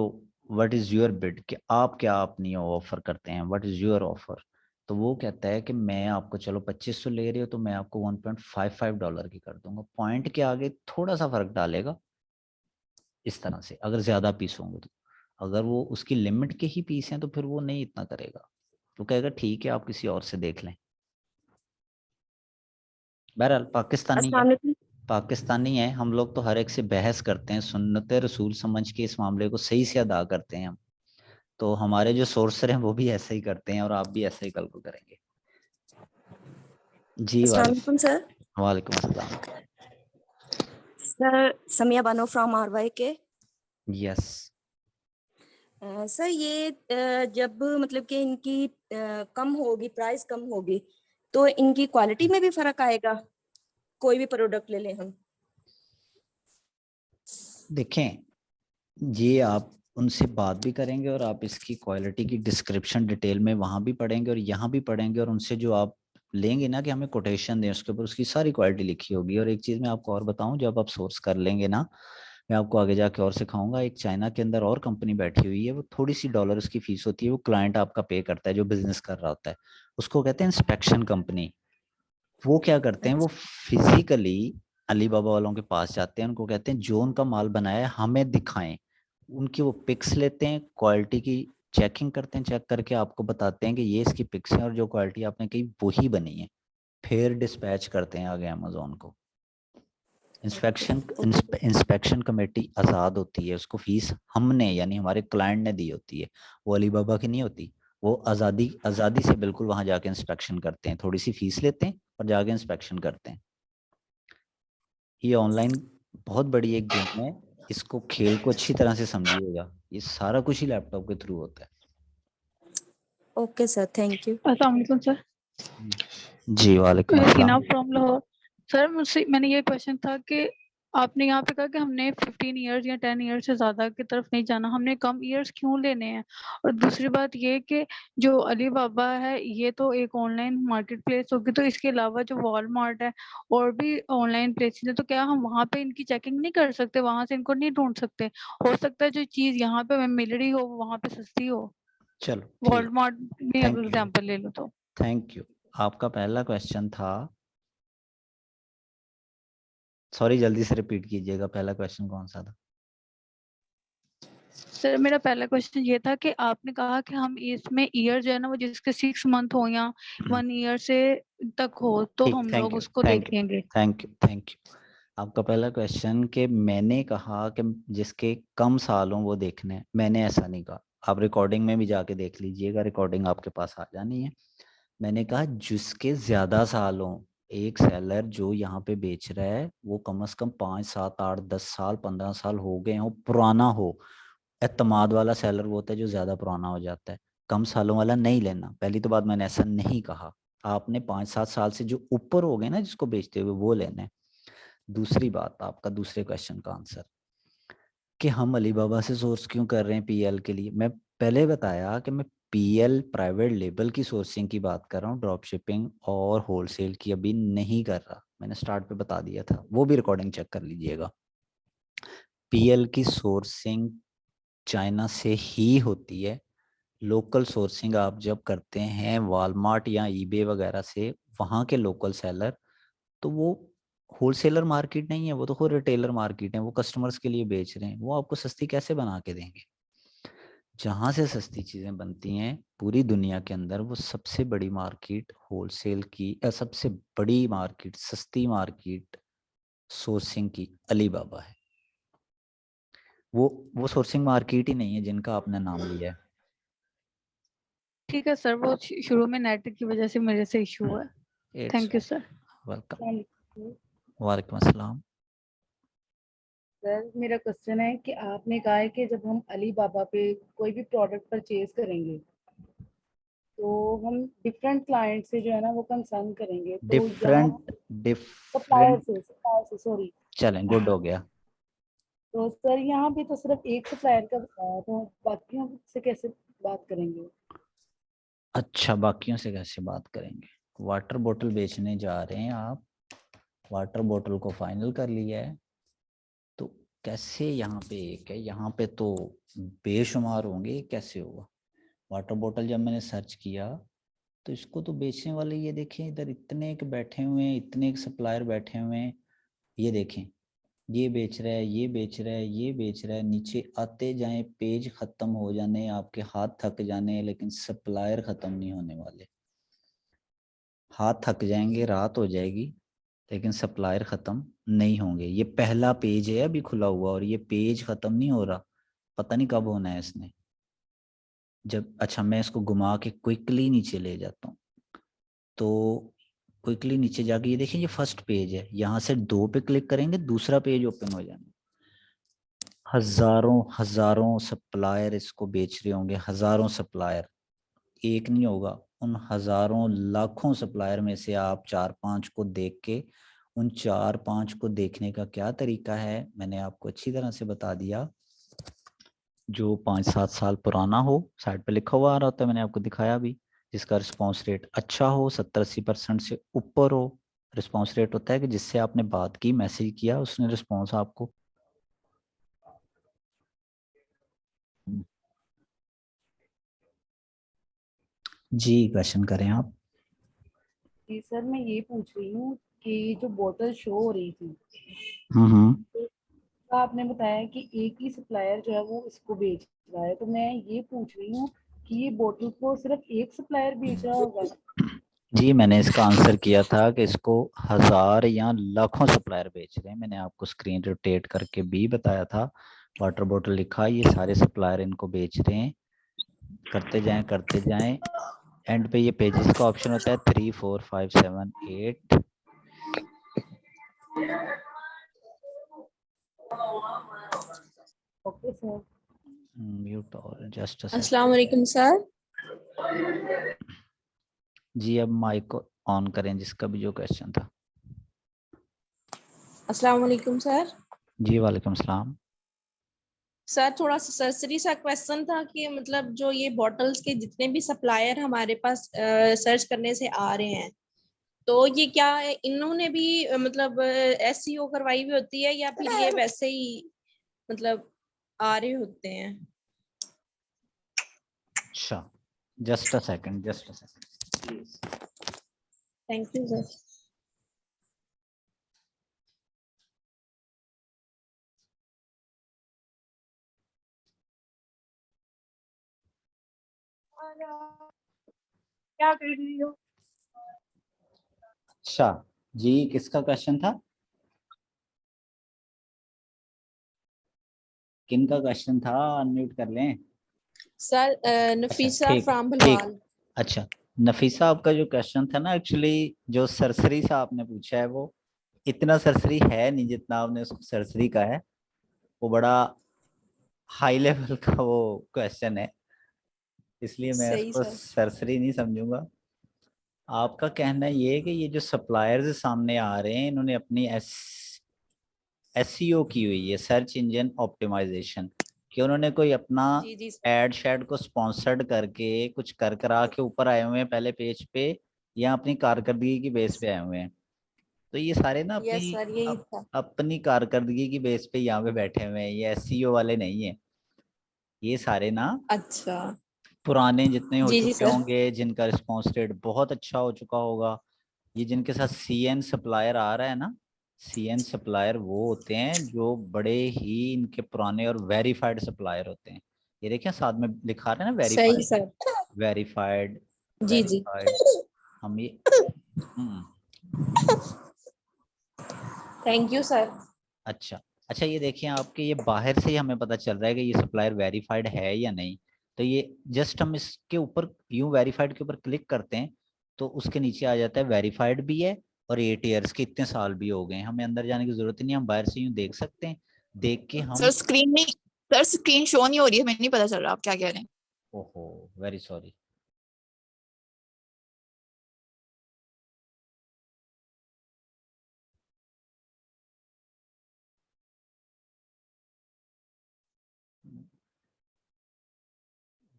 S1: what is your bid, कि आप क्या अपनी ऑफर करते हैं, व्हाट इज योर ऑफर। तो वो कहता है कि मैं आपको, चलो 2500 ले रही हो तो मैं आपको $1.55 की कर दूंगा। पॉइंट के आगे थोड़ा सा फर्क डालेगा इस तरह से, अगर ज्यादा पीस होंगे तो। अगर वो उसकी लिमिट के ही पीस हैं तो फिर वो नहीं इतना करेगा, तो कहेगा ठीक है आप किसी और से देख लें। बहरहाल पाकिस्तानी है,
S3: अस्सलाम वालेकुम।
S1: पाकिस्तानी है हम लोग, तो हर एक से बहस करते हैं, सुन्नत रसूल समझ के इस मामले को सही से अदा करते हैं हम। तो हमारे जो सोर्सर हैं वो भी ऐसा ही करते हैं और आप भी ऐसा ही कल को करेंगे। जी
S4: अस्सलाम वालेकुम सर।
S1: वालेकुम अस्सलाम।
S4: सर समिया बानो फ्रॉम आरवाई के।
S1: यस।
S4: सर ये जब मतलब कि इनकी कम होगी, प्राइस कम होगी, तो इनकी क्वालिटी में भी फर्क आएगा? कोई भी प्रोडक्ट ले लें हम।
S1: देखें, ये आप उनसे बात भी करेंगे और आप इसकी क्वालिटी की डिस्क्रिप्शन डिटेल में वहाँ भी पढ़ेंगे और यहाँ भी पढ़ेंगे, और उनसे जो आप लेंगे ना कि हमें कोटेशन दें, उसके ऊपर उसकी सारी क्वालिटी लिखी होगी। और एक चीज़ मैं आपको और बताऊं, जब आप सोर्स कर लेंगे ना, मैं आपको आगे जाके और सिखाऊंगा, एक चाइना के अंदर और कंपनी बैठी हुई है, वो थोड़ी सी डॉलर उसकी फीस होती है, वो क्लाइंट आपका पे करता है जो बिजनेस कर रहा होता है, उसको कहते हैं इंस्पेक्शन कंपनी। वो क्या करते हैं, वो
S4: अच्छा।
S1: फिजिकली अली बाबा वालों के पास जाते हैं, उनको कहते हैं जो उनका माल बनाया है हमें दिखाएं। उनकी वो पिक्स लेते हैं, क्वालिटी की चेकिंग करते हैं, चेक करके आपको बताते हैं कि ये इसकी पिक्स हैं और जो क्वालिटी आपने कही वही बनी है। फिर डिस्पैच करते हैं आगे अमेजोन को। इंस्पेक्शन इंस्पेक्शन कमेटी आज़ाद होती है, उसको फीस हमने यानी हमारे क्लाइंट ने दी होती है, वो अली बाबा की नहीं होती। वो आज़ादी आज़ादी से बिल्कुल वहां जाके इंस्पेक्शन करते हैं, थोड़ी सी फीस लेते हैं और जाके इंस्पेक्शन करते हैं। ये ऑनलाइन बहुत बड़ी एक गेम है, इसको खेल को अच्छी तरह से समझिएगा, ये सारा कुछ ही लैपटॉप के थ्रू होता है।
S4: Okay sir, thank you.
S5: अस्सलाम वालेकुम सर।
S1: जी वालेकुम
S5: सीना
S1: अस्सलाम।
S5: फ्रॉम लाहौर। सर मुझसे मैंने ये क्वेश्चन था कि आपने यहाँ पे कहा कि हमने 15 इयर्स या 10 इयर्स से ज़्यादा की तरफ नहीं जाना, हमने कम इयर्स क्यों लेने हैं? और दूसरी बात ये कि जो अली बाबा है ये तो एक ऑनलाइन मार्केट प्लेस होगी, तो इसके अलावा जो वॉलमार्ट है और भी ऑनलाइन प्लेसेस है, तो क्या हम वहाँ पे इनकी चेकिंग नहीं कर सकते, वहाँ से इनको नहीं ढूंढ सकते? हो सकता है जो चीज़ यहाँ पे मिल रही हो वो वहाँ पे सस्ती हो।
S1: चलो ठीक,
S5: वॉलमार्ट में
S1: थैंक यू,
S5: एग्जाम्पल ले लो तो।
S1: Thank you. आपका पहला क्वेश्चन था, सॉरी जल्दी से रिपीट कीजिएगा, पहला क्वेश्चन कौन सा था?
S5: सर मेरा पहला क्वेश्चन ये था कि आपने कहा कि हम इसमें ईयर जो है ना वो जिसके 6 मंथ हो या 1 ईयर से तक हो तो
S1: ठीक,
S5: हम
S1: थैंक
S5: लोग
S1: यू,
S5: उसको
S1: थैंक यू,
S5: देखेंगे।
S1: Thank you, thank you. आपका पहला क्वेश्चन कि मैंने कहा कि जिसके कम साल हों वो देखने हैं, मैंने ऐसा नहीं कहा। आप रिकॉर्डिंग में भी जाके देख लीजिएगा, रिकॉर्डिंग आपके पास आ जानी है। मैंने कहा जिसके ज्यादा साल हों, एक सेलर जो यहाँ पे बेच रहा है वो कम से कम 5 7 8 10 साल 15 साल हो गए हो, पुराना हो। एतमाद वाला सेलर वो होता है जो ज्यादा पुराना हो जाता है, कम सालों वाला नहीं लेना। पहली तो बात, मैंने ऐसा नहीं कहा। आपने 5 7 साल से जो ऊपर हो गए ना जिसको बेचते हुए, वो लेना है।
S2: दूसरी बात, आपका दूसरे क्वेश्चन का आंसर कि हम अलीबाबा से सोर्स क्यों कर रहे हैं पीएल के लिए। मैं पहले बताया कि मैं पीएल प्राइवेट लेबल की सोर्सिंग की बात कर रहा हूँ, ड्रॉप शिपिंग और होलसेल की अभी नहीं कर रहा। मैंने स्टार्ट पे बता दिया था, वो भी रिकॉर्डिंग चेक कर लीजिएगा। पीएल की सोर्सिंग चाइना से ही होती है। लोकल सोर्सिंग आप जब करते हैं वॉलमार्ट या ईबे वगैरह से, वहाँ के लोकल सेलर, तो वो होलसेलर मार्केट नहीं है, वो तो खुद रिटेलर मार्केट है, वो कस्टमर्स के लिए बेच रहे हैं, वो आपको सस्ती कैसे बना के देंगे। जहाँ से सस्ती चीज़ें बनती हैं पूरी दुनिया के अंदर, वो सबसे बड़ी मार्केट होलसेल की, सबसे बड़ी मार्केट, सस्ती मार्केट सोर्सिंग की अलीबाबा है। वो सोर्सिंग मार्केट ही नहीं है जिनका आपने नाम लिया है।
S5: ठीक है सर, वो शुरू में नेट की वजह से मेरे से इशू हुआ है। Thank you sir.
S2: वेलकम। वालेकुम अस्सलाम।
S6: सर मेरा क्वेश्चन है कि आपने कहा है कि जब हम अलीबाबा पे कोई भी प्रोडक्ट परचेज करेंगे तो हम डिफरेंट क्लाइंट से जो है ना वो कंसर्न करेंगे, तो यहाँ
S2: डिफरेंट
S6: सप्लायर से सॉरी।
S2: चलें, गुड हो गया।
S6: तो सर यहाँ पे तो सिर्फ एक सप्लायर का बताया, तो बाकियों से कैसे बात करेंगे?
S2: अच्छा, बाकियों से कैसे बात करेंगे। वाटर बोतल बेचने जा रहे हैं आप, वाटर बोतल को फाइनल कर लिया है, तो कैसे यहाँ पे एक है, यहाँ पे तो बेशुमार होंगे, कैसे होगा। वाटर बोतल जब मैंने सर्च किया तो इसको तो बेचने वाले, ये देखें इधर इतने एक बैठे हुए हैं, इतने एक सप्लायर बैठे हुए हैं, ये देखें, ये बेच रहा है, ये बेच रहा है, ये बेच रहा है, नीचे आते जाएं, पेज खत्म हो जाने, आपके हाथ थक जाने, लेकिन सप्लायर खत्म नहीं होने वाले। हाथ थक जाएंगे, रात हो जाएगी, लेकिन सप्लायर खत्म नहीं होंगे। ये पहला पेज है अभी खुला हुआ, और ये पेज खत्म नहीं हो रहा, पता नहीं कब होना है इसने। जब, अच्छा मैं इसको घुमा के क्विकली नीचे ले जाता हूँ, तो क्विकली नीचे जाके ये देखिए, ये फर्स्ट पेज है, यहाँ से 2 पे क्लिक करेंगे, दूसरा पेज ओपन हो जाएगा। हजारों हजारों सप्लायर इसको बेच रहे होंगे, हजारों सप्लायर, एक नहीं होगा, उन हजारों लाखों सप्लायर में से आप 4-5 को देख के, उन 4-5 को देखने का क्या तरीका है मैंने आपको अच्छी तरह से बता दिया। जो 5-7 साल पुराना हो, साइड पे लिखा हुआ आ रहा होता है, मैंने आपको दिखाया भी, जिसका रिस्पॉन्स रेट अच्छा हो, 70-80% से ऊपर हो। रिस्पॉन्स रेट होता है कि जिससे आपने बात की, मैसेज किया, उसने रिस्पॉन्स आपको। जी क्वेश्चन करें आप।
S6: जी सर मैं ये पूछ रही हूँ कि जो बोतल शो हो रही थी,
S2: हम्म।
S6: तो आपने बताया कि एक ही सप्लायर जो है वो इसको बेच रहा है, तो मैं ये पूछ रही हूँ कि ये बोतल को सिर्फ एक सप्लायर बेच रहा होगा?
S2: जी मैंने इसका आंसर किया था कि इसको हजार या लाखों सप्लायर बेच रहे हैं, मैंने आपको स्क्रीन रोटेट करके भी बताया था। वाटर बॉटल लिखा, ये सारे सप्लायर इनको बेच रहे हैं, करते जाएं करते जाएं, एंड पे ये पेजेस का ऑप्शन होता है 3, 4, 5, 7, 8।
S6: Okay sir.
S2: म्यूट और जस्ट
S7: अस्सलाम वालेकुम सर।
S2: जी अब माइक को ऑन करें, जिसका भी जो क्वेश्चन था।
S7: अस्सलाम वालेकुम सर।
S2: जी वालेकुम सलाम।
S7: सर थोड़ा सा सरसरी सा क्वेश्चन था कि मतलब जो ये बॉटल्स के जितने भी सप्लायर हमारे पास सर्च करने से आ रहे हैं, तो ये क्या इन्होंने भी मतलब एसईओ करवाई हुई होती है या फिर ये वैसे ही मतलब आ रहे होते हैं?
S2: अच्छा, just a second please.
S7: Thank you sir.
S6: क्या कर रही हो?
S2: अच्छा जी, किसका क्वेश्चन था, किनका क्वेश्चन था, अनम्यूट कर लें।
S7: सर
S2: अच्छा
S7: नफीसा
S2: ठीक
S7: फ्रॉम
S2: ठीक।
S7: भलवाल।
S2: अच्छा नफीसा, आपका जो क्वेश्चन था ना, एक्चुअली जो सरसरी सा आपने पूछा है, वो इतना सरसरी है नहीं जितना आपने उसको सरसरी का है, वो बड़ा हाई लेवल का वो क्वेश्चन है, इसलिए मैं
S7: सही
S2: उसको
S7: सर।
S2: सरसरी नहीं समझूंगा। आपका कहना ये है कि ये जो सप्लायर्स सामने आ रहे हैं, इन्होंने अपनी
S1: एसईओ की हुई है, सर्च इंजन ऑप्टिमाइजेशन, कि उन्होंने कोई अपना
S7: जी जी सर।
S1: एड शेड को स्पॉन्सर्ड करके कुछ कर करा के ऊपर आए हुए हैं पहले पेज पे, या अपनी कारकर्दगी की बेस पे आए हुए हैं। तो ये सारे ना
S7: यस
S1: अपनी
S7: सर यही था।
S1: अपनी कारकर्दगी की बेस पे यहाँ पे बैठे हुए हैं, ये एसईओ वाले नहीं है। ये सारे ना
S7: अच्छा।
S1: पुराने जितने हो
S7: जी जी
S1: चुके
S7: सर।
S1: होंगे, जिनका रिस्पॉन्स रेट बहुत अच्छा हो चुका होगा, ये जिनके साथ सीएन सप्लायर आ रहा है ना, सीएन सप्लायर वो होते हैं जो बड़े ही इनके पुराने और वेरीफाइड सप्लायर होते हैं। ये देखिए साथ में लिखा रहे हैं ना,
S7: सही
S1: वेरीफाइड,
S7: सर।
S1: वेरीफाइड,
S7: जी जी।
S1: वेरीफाइड। हम ये हम्म,
S7: थैंक यू सर।
S1: अच्छा अच्छा, ये देखिए आपके ये बाहर से ही हमें पता चल रहा है कि ये सप्लायर वेरीफाइड है या नहीं। तो ये जस्ट हम इसके ऊपर यूं वेरीफाइड के ऊपर क्लिक करते हैं तो उसके नीचे आ जाता है वेरीफाइड भी है और 8 ईयर्स के इतने साल भी हो गए हैं। हमें अंदर जाने की जरूरत ही नहीं, हम बाहर से यूं देख सकते हैं, देख के
S8: सर
S1: हम।
S8: स्क्रीन नहीं, सर स्क्रीन शो नहीं हो रही है, मैं नहीं पता चल रहा आप क्या कह रहे हैं।
S1: ओहो, very sorry.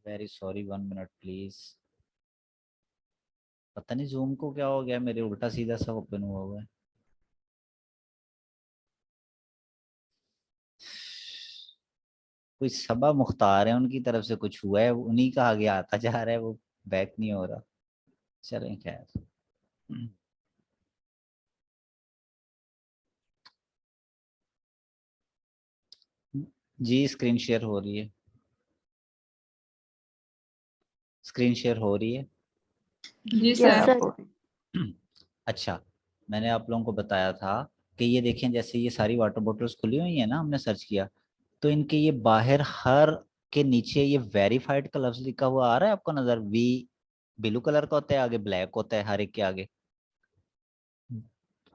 S1: Very sorry, 1 minute please. पता नहीं जूम को क्या हो गया, मेरे उल्टा सीधा सब ओपन हुआ हुआ है। कोई सबा मुख्तार है, उनकी तरफ से कुछ हुआ है, उन्हीं का आगे आता जा रहा है, वो बैक नहीं हो रहा। चलें खैर। जी स्क्रीन शेयर हो रही है, स्क्रीन शेयर हो रही है।
S5: जी
S3: यस
S5: सर।
S3: सर।
S1: अच्छा, मैंने आप लोगों को बताया था कि ये देखें, जैसे ये सारी वाटर बॉटल्स खुली हुई है ना, हमने सर्च किया तो इनके ये बाहर हर के नीचे ये वेरीफाइड का लफ्ज लिखा हुआ आ रहा है आपको नजर, वी ब्लू कलर का होता है, आगे ब्लैक होता है, हर एक के आगे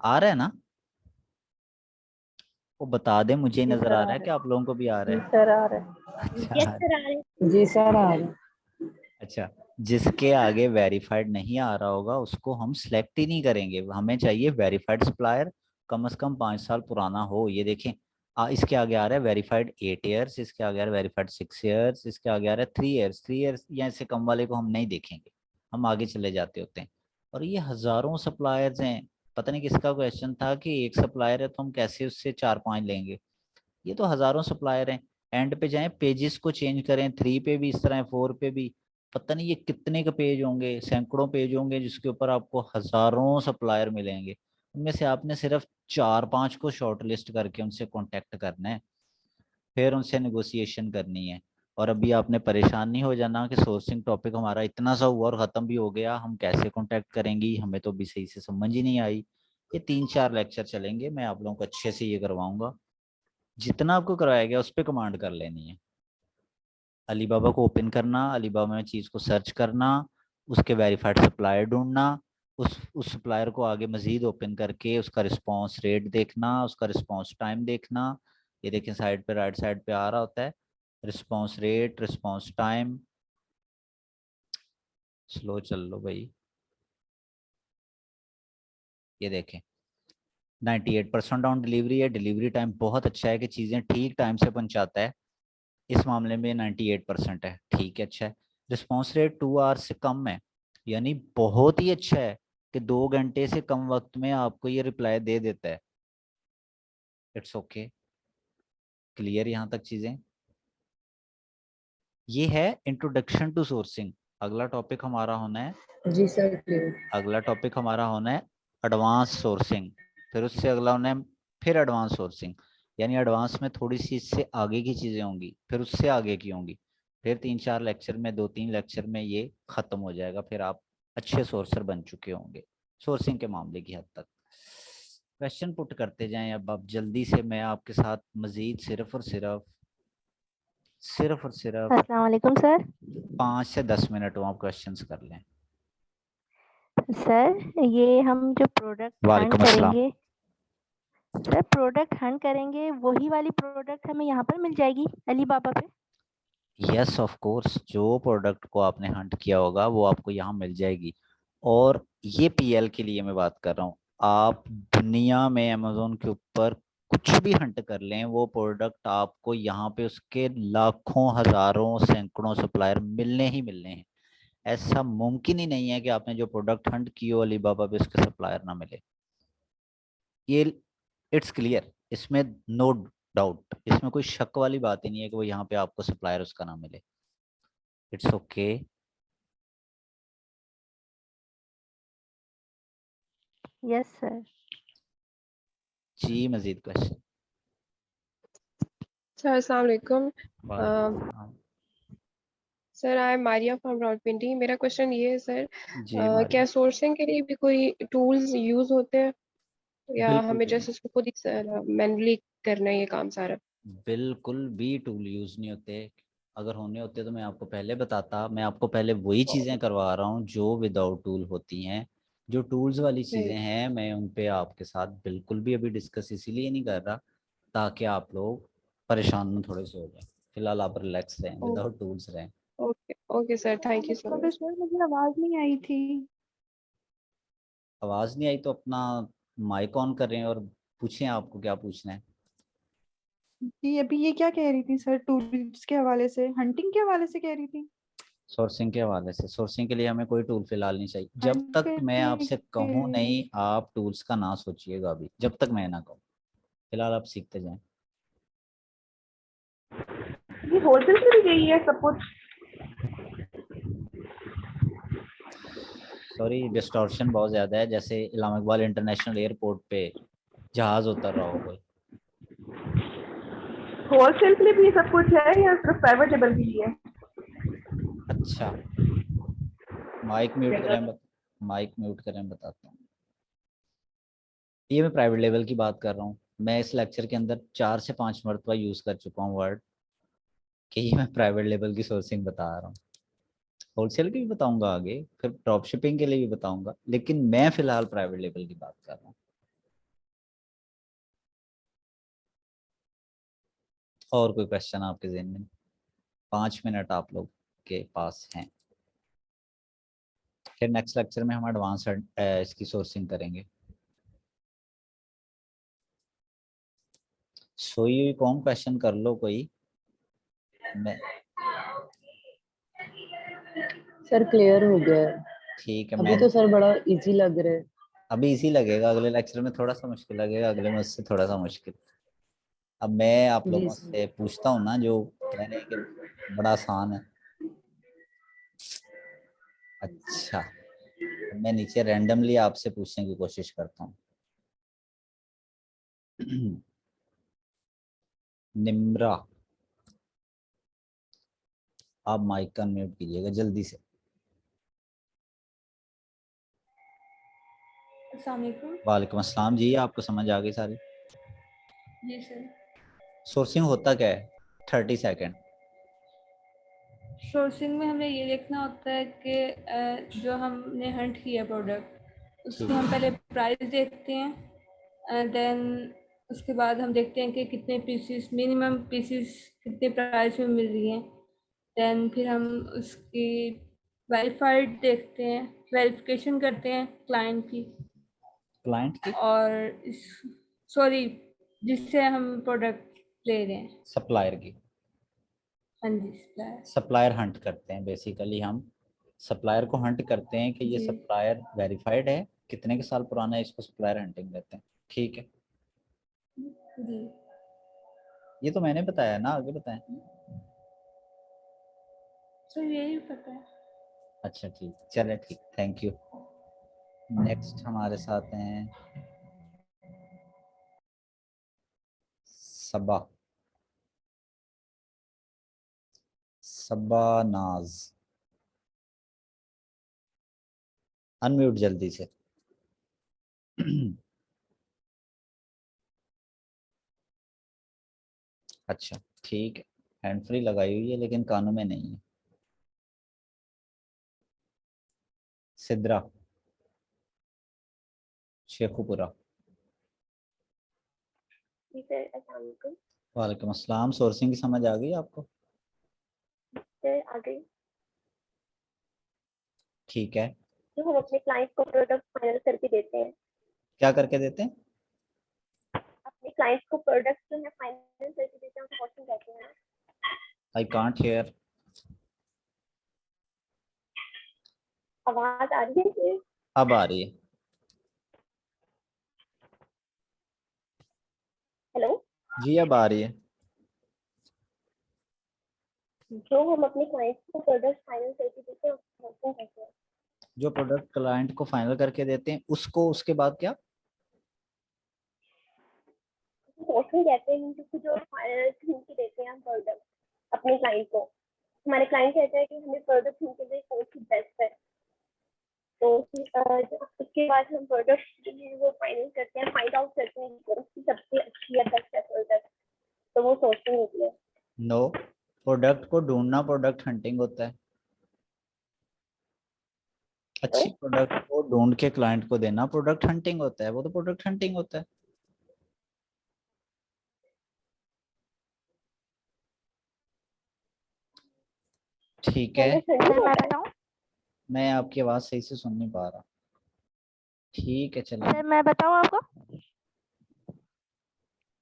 S1: आ रहा है ना। वो बता दे, मुझे ही
S6: जी
S1: नजर
S6: सर
S1: आ
S6: आ
S1: रहा है
S6: रहे
S1: कि आप लोगों को भी आ रहा
S6: जी
S1: है।
S6: सर आ रहे
S1: अच्छा
S6: जी सर आ रहे।
S1: अच्छा, जिसके आगे वेरीफाइड नहीं आ रहा होगा उसको हम सिलेक्ट ही नहीं करेंगे, हमें चाहिए वेरीफाइड सप्लायर, कम से कम 5 साल पुराना हो। ये देखें इसके आगे आ रहा है वेरीफाइड 8 ईयर्स, इसके आगे आ रहा है वेरीफाइड 6 ईयर्स, इसके आगे आ रहा है 3 ईयर्स। 3 ईयर्स या इससे कम वाले को हम नहीं देखेंगे, हम आगे चले जाते होते हैं। और ये हजारों सप्लायर्स हैं। पता नहीं किसका क्वेश्चन था कि एक सप्लायर है तो हम कैसे उससे 4-5 लेंगे, ये तो हजारों सप्लायर हैं। एंड पे जाएं, पेजेस को चेंज करें, 3 पे भी इस तरह है, 4 पे भी। पता नहीं ये कितने का पेज होंगे, सैकड़ों पेज होंगे जिसके ऊपर आपको हजारों सप्लायर मिलेंगे। उनमें से आपने सिर्फ 4-5 को शॉर्ट लिस्ट करके उनसे कांटेक्ट करना है, फिर उनसे नेगोशिएशन करनी है। और अभी आपने परेशान नहीं हो जाना कि सोर्सिंग टॉपिक हमारा इतना सा हुआ और ख़त्म भी हो गया, हम कैसे कांटेक्ट करेंगी, हमें तो अभी सही से समझ ही नहीं आई। ये 3-4 लेक्चर चलेंगे, मैं आप लोगों को अच्छे से ये करवाऊंगा। जितना आपको करवाया गया उस पर कमांड कर लेनी है। अलीबाबा को ओपन करना, अलीबाबा में चीज़ को सर्च करना, उसके वेरीफाइड सप्लायर ढूंढना, उस सप्लायर को आगे मजीद ओपन करके उसका रिस्पांस रेट देखना, उसका रिस्पांस टाइम देखना। ये देखें साइड पे, राइट साइड पे आ रहा होता है response rate, response time. Slow चल लो भाई। ये देखें 98% ऑन डिलीवरी है, डिलीवरी टाइम बहुत अच्छा है कि चीज़ें ठीक टाइम से पहुंचाता है। इस मामले में 98% है, ठीक है, अच्छा है। रिस्पॉन्स रेट 2 आवर्स से कम है, यानी बहुत ही अच्छा है कि 2 घंटे से कम वक्त में आपको ये रिप्लाई दे देता है। इट्स ओके, क्लियर यहाँ तक चीजें। ये है इंट्रोडक्शन टू सोर्सिंग। अगला टॉपिक हमारा होना है,
S6: जी सर क्लियर।
S1: अगला टॉपिक हमारा होना है एडवांस सोर्सिंग। फिर उससे अगला होना है फिर एडवांस सोर्सिंग, यानी एडवांस में थोड़ी सी इससे आगे की चीज़ें होंगी, फिर उससे आगे की होंगी, फिर 3-4 लेक्चर में, 2-3 लेक्चर में ये ख़त्म हो जाएगा, फिर आप अच्छे सोर्सर बन चुके होंगे सोर्सिंग के मामले की हद तक। क्वेश्चन पुट करते जाएं अब आप जल्दी से, मैं आपके साथ मज़ीद सिर्फ और सिर्फ
S3: अस्सलाम वालेकुम सर।
S1: 5 से 10 मिनट हो, आप क्वेश्चन कर लें।
S3: सर ये हम जो प्रोडक्ट हंट
S1: वालेकुम अस्सलाम।
S3: करेंगे, सर प्रोडक्ट हंट करेंगे वही वाली प्रोडक्ट हमें यहाँ पर मिल जाएगी अलीबाबा पे?
S1: यस ऑफ कोर्स, जो प्रोडक्ट को आपने हंट किया होगा वो आपको यहाँ मिल जाएगी। और ये पीएल के लिए मैं बात कर रहा हूँ, आप दुनिया में अमेजोन के ऊपर कुछ भी हंट कर लें, वो प्रोडक्ट आपको यहाँ पे उसके लाखों हजारों सैकड़ों सप्लायर मिलने ही मिलने हैं। ऐसा मुमकिन ही नहीं है कि आपने जो प्रोडक्ट हंट किए हो अलीबाबा पे उसके सप्लायर ना मिले। ये इट्स क्लियर, इसमें नो डाउट, इसमें कोई शक वाली बात ही नहीं है कि वो यहाँ पे आपको सप्लायर उसका ना मिले। It's okay.
S3: Yes sir.
S1: जी मजीद क्वेश्चन?
S9: सर अस्सलाम वालेकुम।
S1: वालेकुम।
S9: Sir I am Maria from Rawalpindi. मेरा क्वेश्चन ये है सर,
S1: जी
S9: क्या सोर्सिंग के लिए भी कोई टूल्स यूज होते हैं या
S1: बिल्कुल
S9: हमें
S1: भी
S9: जैसे उसको खुद ही मैनुअली करना है ये काम सारा?
S1: बिल्कुल भी टूल यूज नहीं होते। अगर होने होते तो मैं आपको पहले बताता। मैं आपको पहले वही चीजें करवा रहा हूँ जो विदाउट टूल होती हैं। जो टूल्स वाली चीजें हैं मैं उन पे आपके साथ बिल्कुल भी अभी डिस्कस इसीलिए नहीं कर रहा ताकि आप लोग परेशान न थोड़े से हो जाए। फिलहाल आप रिलैक्स रहें, विदाउट टूल्स रहें।
S9: Okay okay sir, thank you so much.
S5: Sir मुझे आवाज नहीं आई थी।
S1: आवाज नहीं आई तो अपना माइक ऑन करें और पूछें आपको क्या पूछना है।
S5: जी अभी ये क्या कह रही थी सर, टूल्स के हवाले से, हंटिंग के हवाले से कह रही थी।
S1: सोर्सिंग के हवाले से, सोर्सिंग के लिए हमें कोई टूल फिलहाल नहीं चाहिए। जब
S5: हंट
S1: तक मैं
S5: करने
S1: आपसे
S5: के
S1: कहूँ
S5: लिए।
S1: नहीं आप टूल्स का ना सोचिएगा अभी, जब तक मैं ना कहूँ। फिलहाल आप सीखते जाएं।
S10: ये होलसेल से भी गई है सब कुछ?
S1: सॉरी डिस्टॉर्शन बहुत ज्यादा है, जैसे इलामा इकबाल इंटरनेशनल एयरपोर्ट पे जहाज उतर रहा हो कोई।
S10: होलसेल के लिए भी ये सब कुछ है या सिर्फ प्राइवेट लेवल के लिए?
S1: अच्छा माइक म्यूट करें, माइक म्यूट करें, बताता हूँ। ये मैं प्राइवेट लेवल की बात कर रहा हूँ। मैं इस लेक्चर के अंदर 4 से 5 मरतबा यूज कर चुका हूँ वर्ड कि ये मैं प्राइवेट लेवल की सोर्सिंग बता रहा हूँ। होलसेल की भी बताऊंगा आगे, फिर ड्रॉप शिपिंग के लिए भी बताऊंगा, लेकिन मैं फिलहाल प्राइवेट लेवल की बात कर रहा हूँ। और कोई क्वेश्चन आपके जहन में? 5 मिनट आप लोग के पास हैं। फिर नेक्स्ट लेक्चर में हम एडवांस इसकी सोर्सिंग करेंगे। सोई हुई कौन क्वेश्चन कर लो कोई। मैं
S6: सर क्लियर हो गया है।
S1: ठीक है।
S6: अभी
S1: मैं
S6: तो सर बड़ा इजी लग रहा है।
S1: अभी इजी लगेगा, अगले लेक्चर में थोड़ा सा मुश्किल लगेगा, अगले में उससे थोड़ा सा मुश्किल। अब मैं आप
S6: जी
S1: लोगों
S6: सर।
S1: से पूछता हूँ ना जो कह रहे हैं कि बड़ा आसान है। अच्छा मैं नीचे रैंडमली आपसे पूछने की कोशिश करता हूँ। निम्रा आप माइक का म्यूट कीजिएगा जल्दी से। वालेकुम अस्सलाम जी, आपको समझ आ गई सारी?
S5: जी सर।
S1: सोर्सिंग होता क्या है? 30 सेकेंड।
S5: सोर्सिंग में हमें ये देखना होता है कि जो हमने हंट किया प्रोडक्ट उसकी हम पहले प्राइस देखते हैं, देन उसके बाद हम देखते हैं कि कितने पीसीस, मिनिमम पीसीस कितने प्राइस में मिल रही हैं। देन फिर हम उसकी वेरीफाइड देखते हैं, वेरिफिकेशन करते हैं क्लाइंट की,
S1: क्लाइंट की?
S5: और इस सॉरी जिससे हम प्रोडक्ट ले रहे हैं।
S1: सप्लायर की।
S5: हाँ जी supplier।
S1: सप्लायर हंट करते हैं बेसिकली, हम सप्लायर को हंट करते हैं कि ये
S5: जी
S1: सप्लायर वेरीफाइड है, कितने के साल पुराना है, इसको सप्लायर हंटिंग कहते हैं। ठीक है,
S5: जी
S1: ये तो मैंने बताया ना, आगे बताएं।
S5: सर यही पता है।
S1: अच्छा ठीक, चले ठीक, थैंक यू। नेक्स्ट हमारे साथ हैं सबा, सबा नाज। अनम्यूट जल्दी से। अच्छा ठीक है, हैंड फ्री लगाई हुई है लेकिन कानों में नहीं है। सिद्रा शेखुपुरा।
S10: जी सर, अस्सलाम वालेकुम।
S1: वालेकुम अस्सलाम। सोर्सिंग की समझ आ गई आपको?
S10: सर आ गई।
S1: ठीक है।
S10: जो हम अपने क्लाइंट को प्रोडक्ट फाइनल करके देते हैं,
S1: क्या करके देते हैं?
S10: अपने अपने क्लाइंट्स को प्रोडक्ट जो है फाइनल करके देते हैं उनको सोर्सिंग कहते हैं।
S1: I can't hear.
S10: आवाज आ रही है?
S1: अब आ रही है।
S10: हेलो
S1: जी अब आ रही है।
S10: जो हम अपने क्लाइंट्स को प्रोडक्ट फाइनल करके देते हैं उसको सोर्सिंग कहते हैं।
S1: जो प्रोडक्ट क्लाइंट को फाइनल करके देते हैं उसको उसके बाद क्या?
S10: सोर्सिंग कहते हैं क्योंकि जो फाइनल खरीद के देते हैं हम प्रोडक्ट अपने क्लाइंट को, हमारे क्लाइंट कहते हैं कि हमें प्रोडक्ट खरीद के लिए कौन सी बेस्ट है, तो उसके बाद हम प्रोडक्ट जो है वो फाइनल करते हैं, फाइंड आउट करते हैं कि कौन सी सबसे अच्छी या बेस्ट है प्रोडक्ट, तो वो सोर्सिंग होती है।
S1: नो, प्रोडक्ट को ढूंढना प्रोडक्ट हंटिंग होता है। अच्छी प्रोडक्ट को ढूंढ के क्लाइंट को देना प्रोडक्ट हंटिंग होता है। वो तो प्रोडक्ट हंटिंग होता है। ठीक है,
S3: मैं बताऊं?
S1: मैं आपकी आवाज सही से सुन नहीं पा रहा। ठीक है चलिए।
S3: सर मैं बताऊं आपको?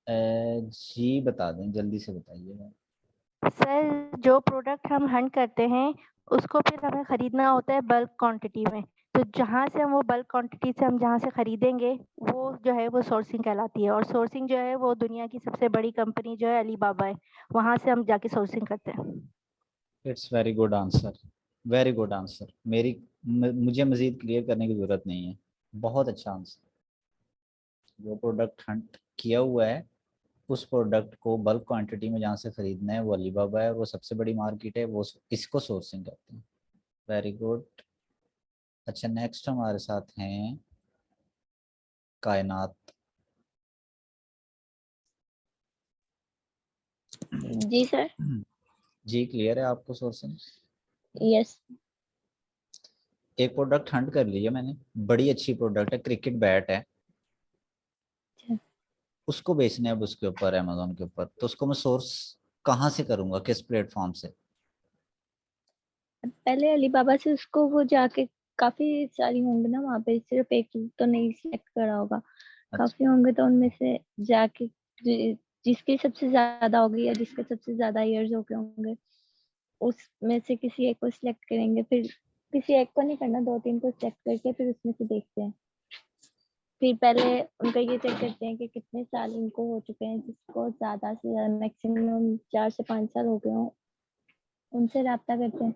S1: जी बता दें, जल्दी से बताइए।
S3: सर जो प्रोडक्ट हम हंट करते हैं उसको फिर हमें खरीदना होता है बल्क क्वांटिटी में, तो जहाँ से हम वो बल्क क्वांटिटी से हम जहाँ से खरीदेंगे वो जो है वो सोर्सिंग कहलाती है। और सोर्सिंग जो है वो दुनिया की सबसे बड़ी कंपनी जो है अलीबाबा है, वहाँ से हम जाके सोर्सिंग करते हैं।
S1: It's very good answer, very good answer. मुझे मजीद क्लियर करने की जरूरत नहीं है। बहुत अच्छा आंसर। जो प्रोडक्ट हंट किया हुआ है उस प्रोडक्ट को बल्क क्वांटिटी में जहाँ से खरीदना है वो अलीबाबा है, वो सबसे बड़ी मार्केट है, वो इसको सोर्सिंग कहते हैं। Very good. अच्छा नेक्स्ट हमारे साथ हैं कायनात।
S11: जी सर।
S1: जी क्लियर है आपको सोर्सिंग?
S11: यस।
S1: एक प्रोडक्ट हंट कर लिया मैंने, बड़ी अच्छी प्रोडक्ट है, क्रिकेट बैट है, उसको बेचना है अब उसके ऊपर अमेजोन के ऊपर, तो उसको मैं सोर्स कहाँ से करूंगा, किस प्लेटफॉर्म से?
S11: पहले अलीबाबा से उसको वो जाके काफी सारी होंगे ना वहाँ पे, सिर्फ एक तो नहीं सिलेक्ट करा होगा, काफी होंगे, तो उनमें से जाके जिसकी सबसे ज्यादा होगी या जिसके सबसे ज्यादा इयर्स हो गए होंगे उसमें से किसी एक को सिलेक्ट करेंगे। फिर किसी एक को नहीं करना, दो तीन को सिलेक्ट करके फिर उसमें से देखते हैं। फिर पहले उनका ये चेक करते हैं कि कितने साल इनको हो चुके हैं, जिसको ज्यादा से ज्यादा मैक्सिमम 4 से 5 साल हो गए हों उनसे राब्ता करते हैं।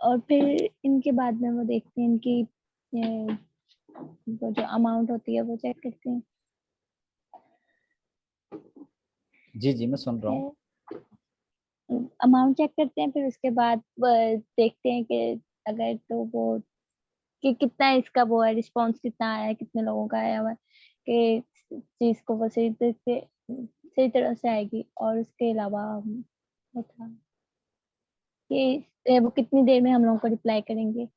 S11: और फिर इनके बाद में वो देखते हैं इनकी वो जो अमाउंट होती है वो चेक करते हैं।
S1: जी जी मैं सुन रहा हूँ।
S11: अमाउंट चेक करते हैं, फिर उसके बाद देखते हैं कि अगर तो वो कि कितना इसका वो है, रिस्पॉन्स कितना आया है, कितने लोगों का आया हुआ है, कि चीज को वो सही तरह से आएगी। और उसके अलावा होता कि वो कितनी देर में हम लोगों को रिप्लाई करेंगे।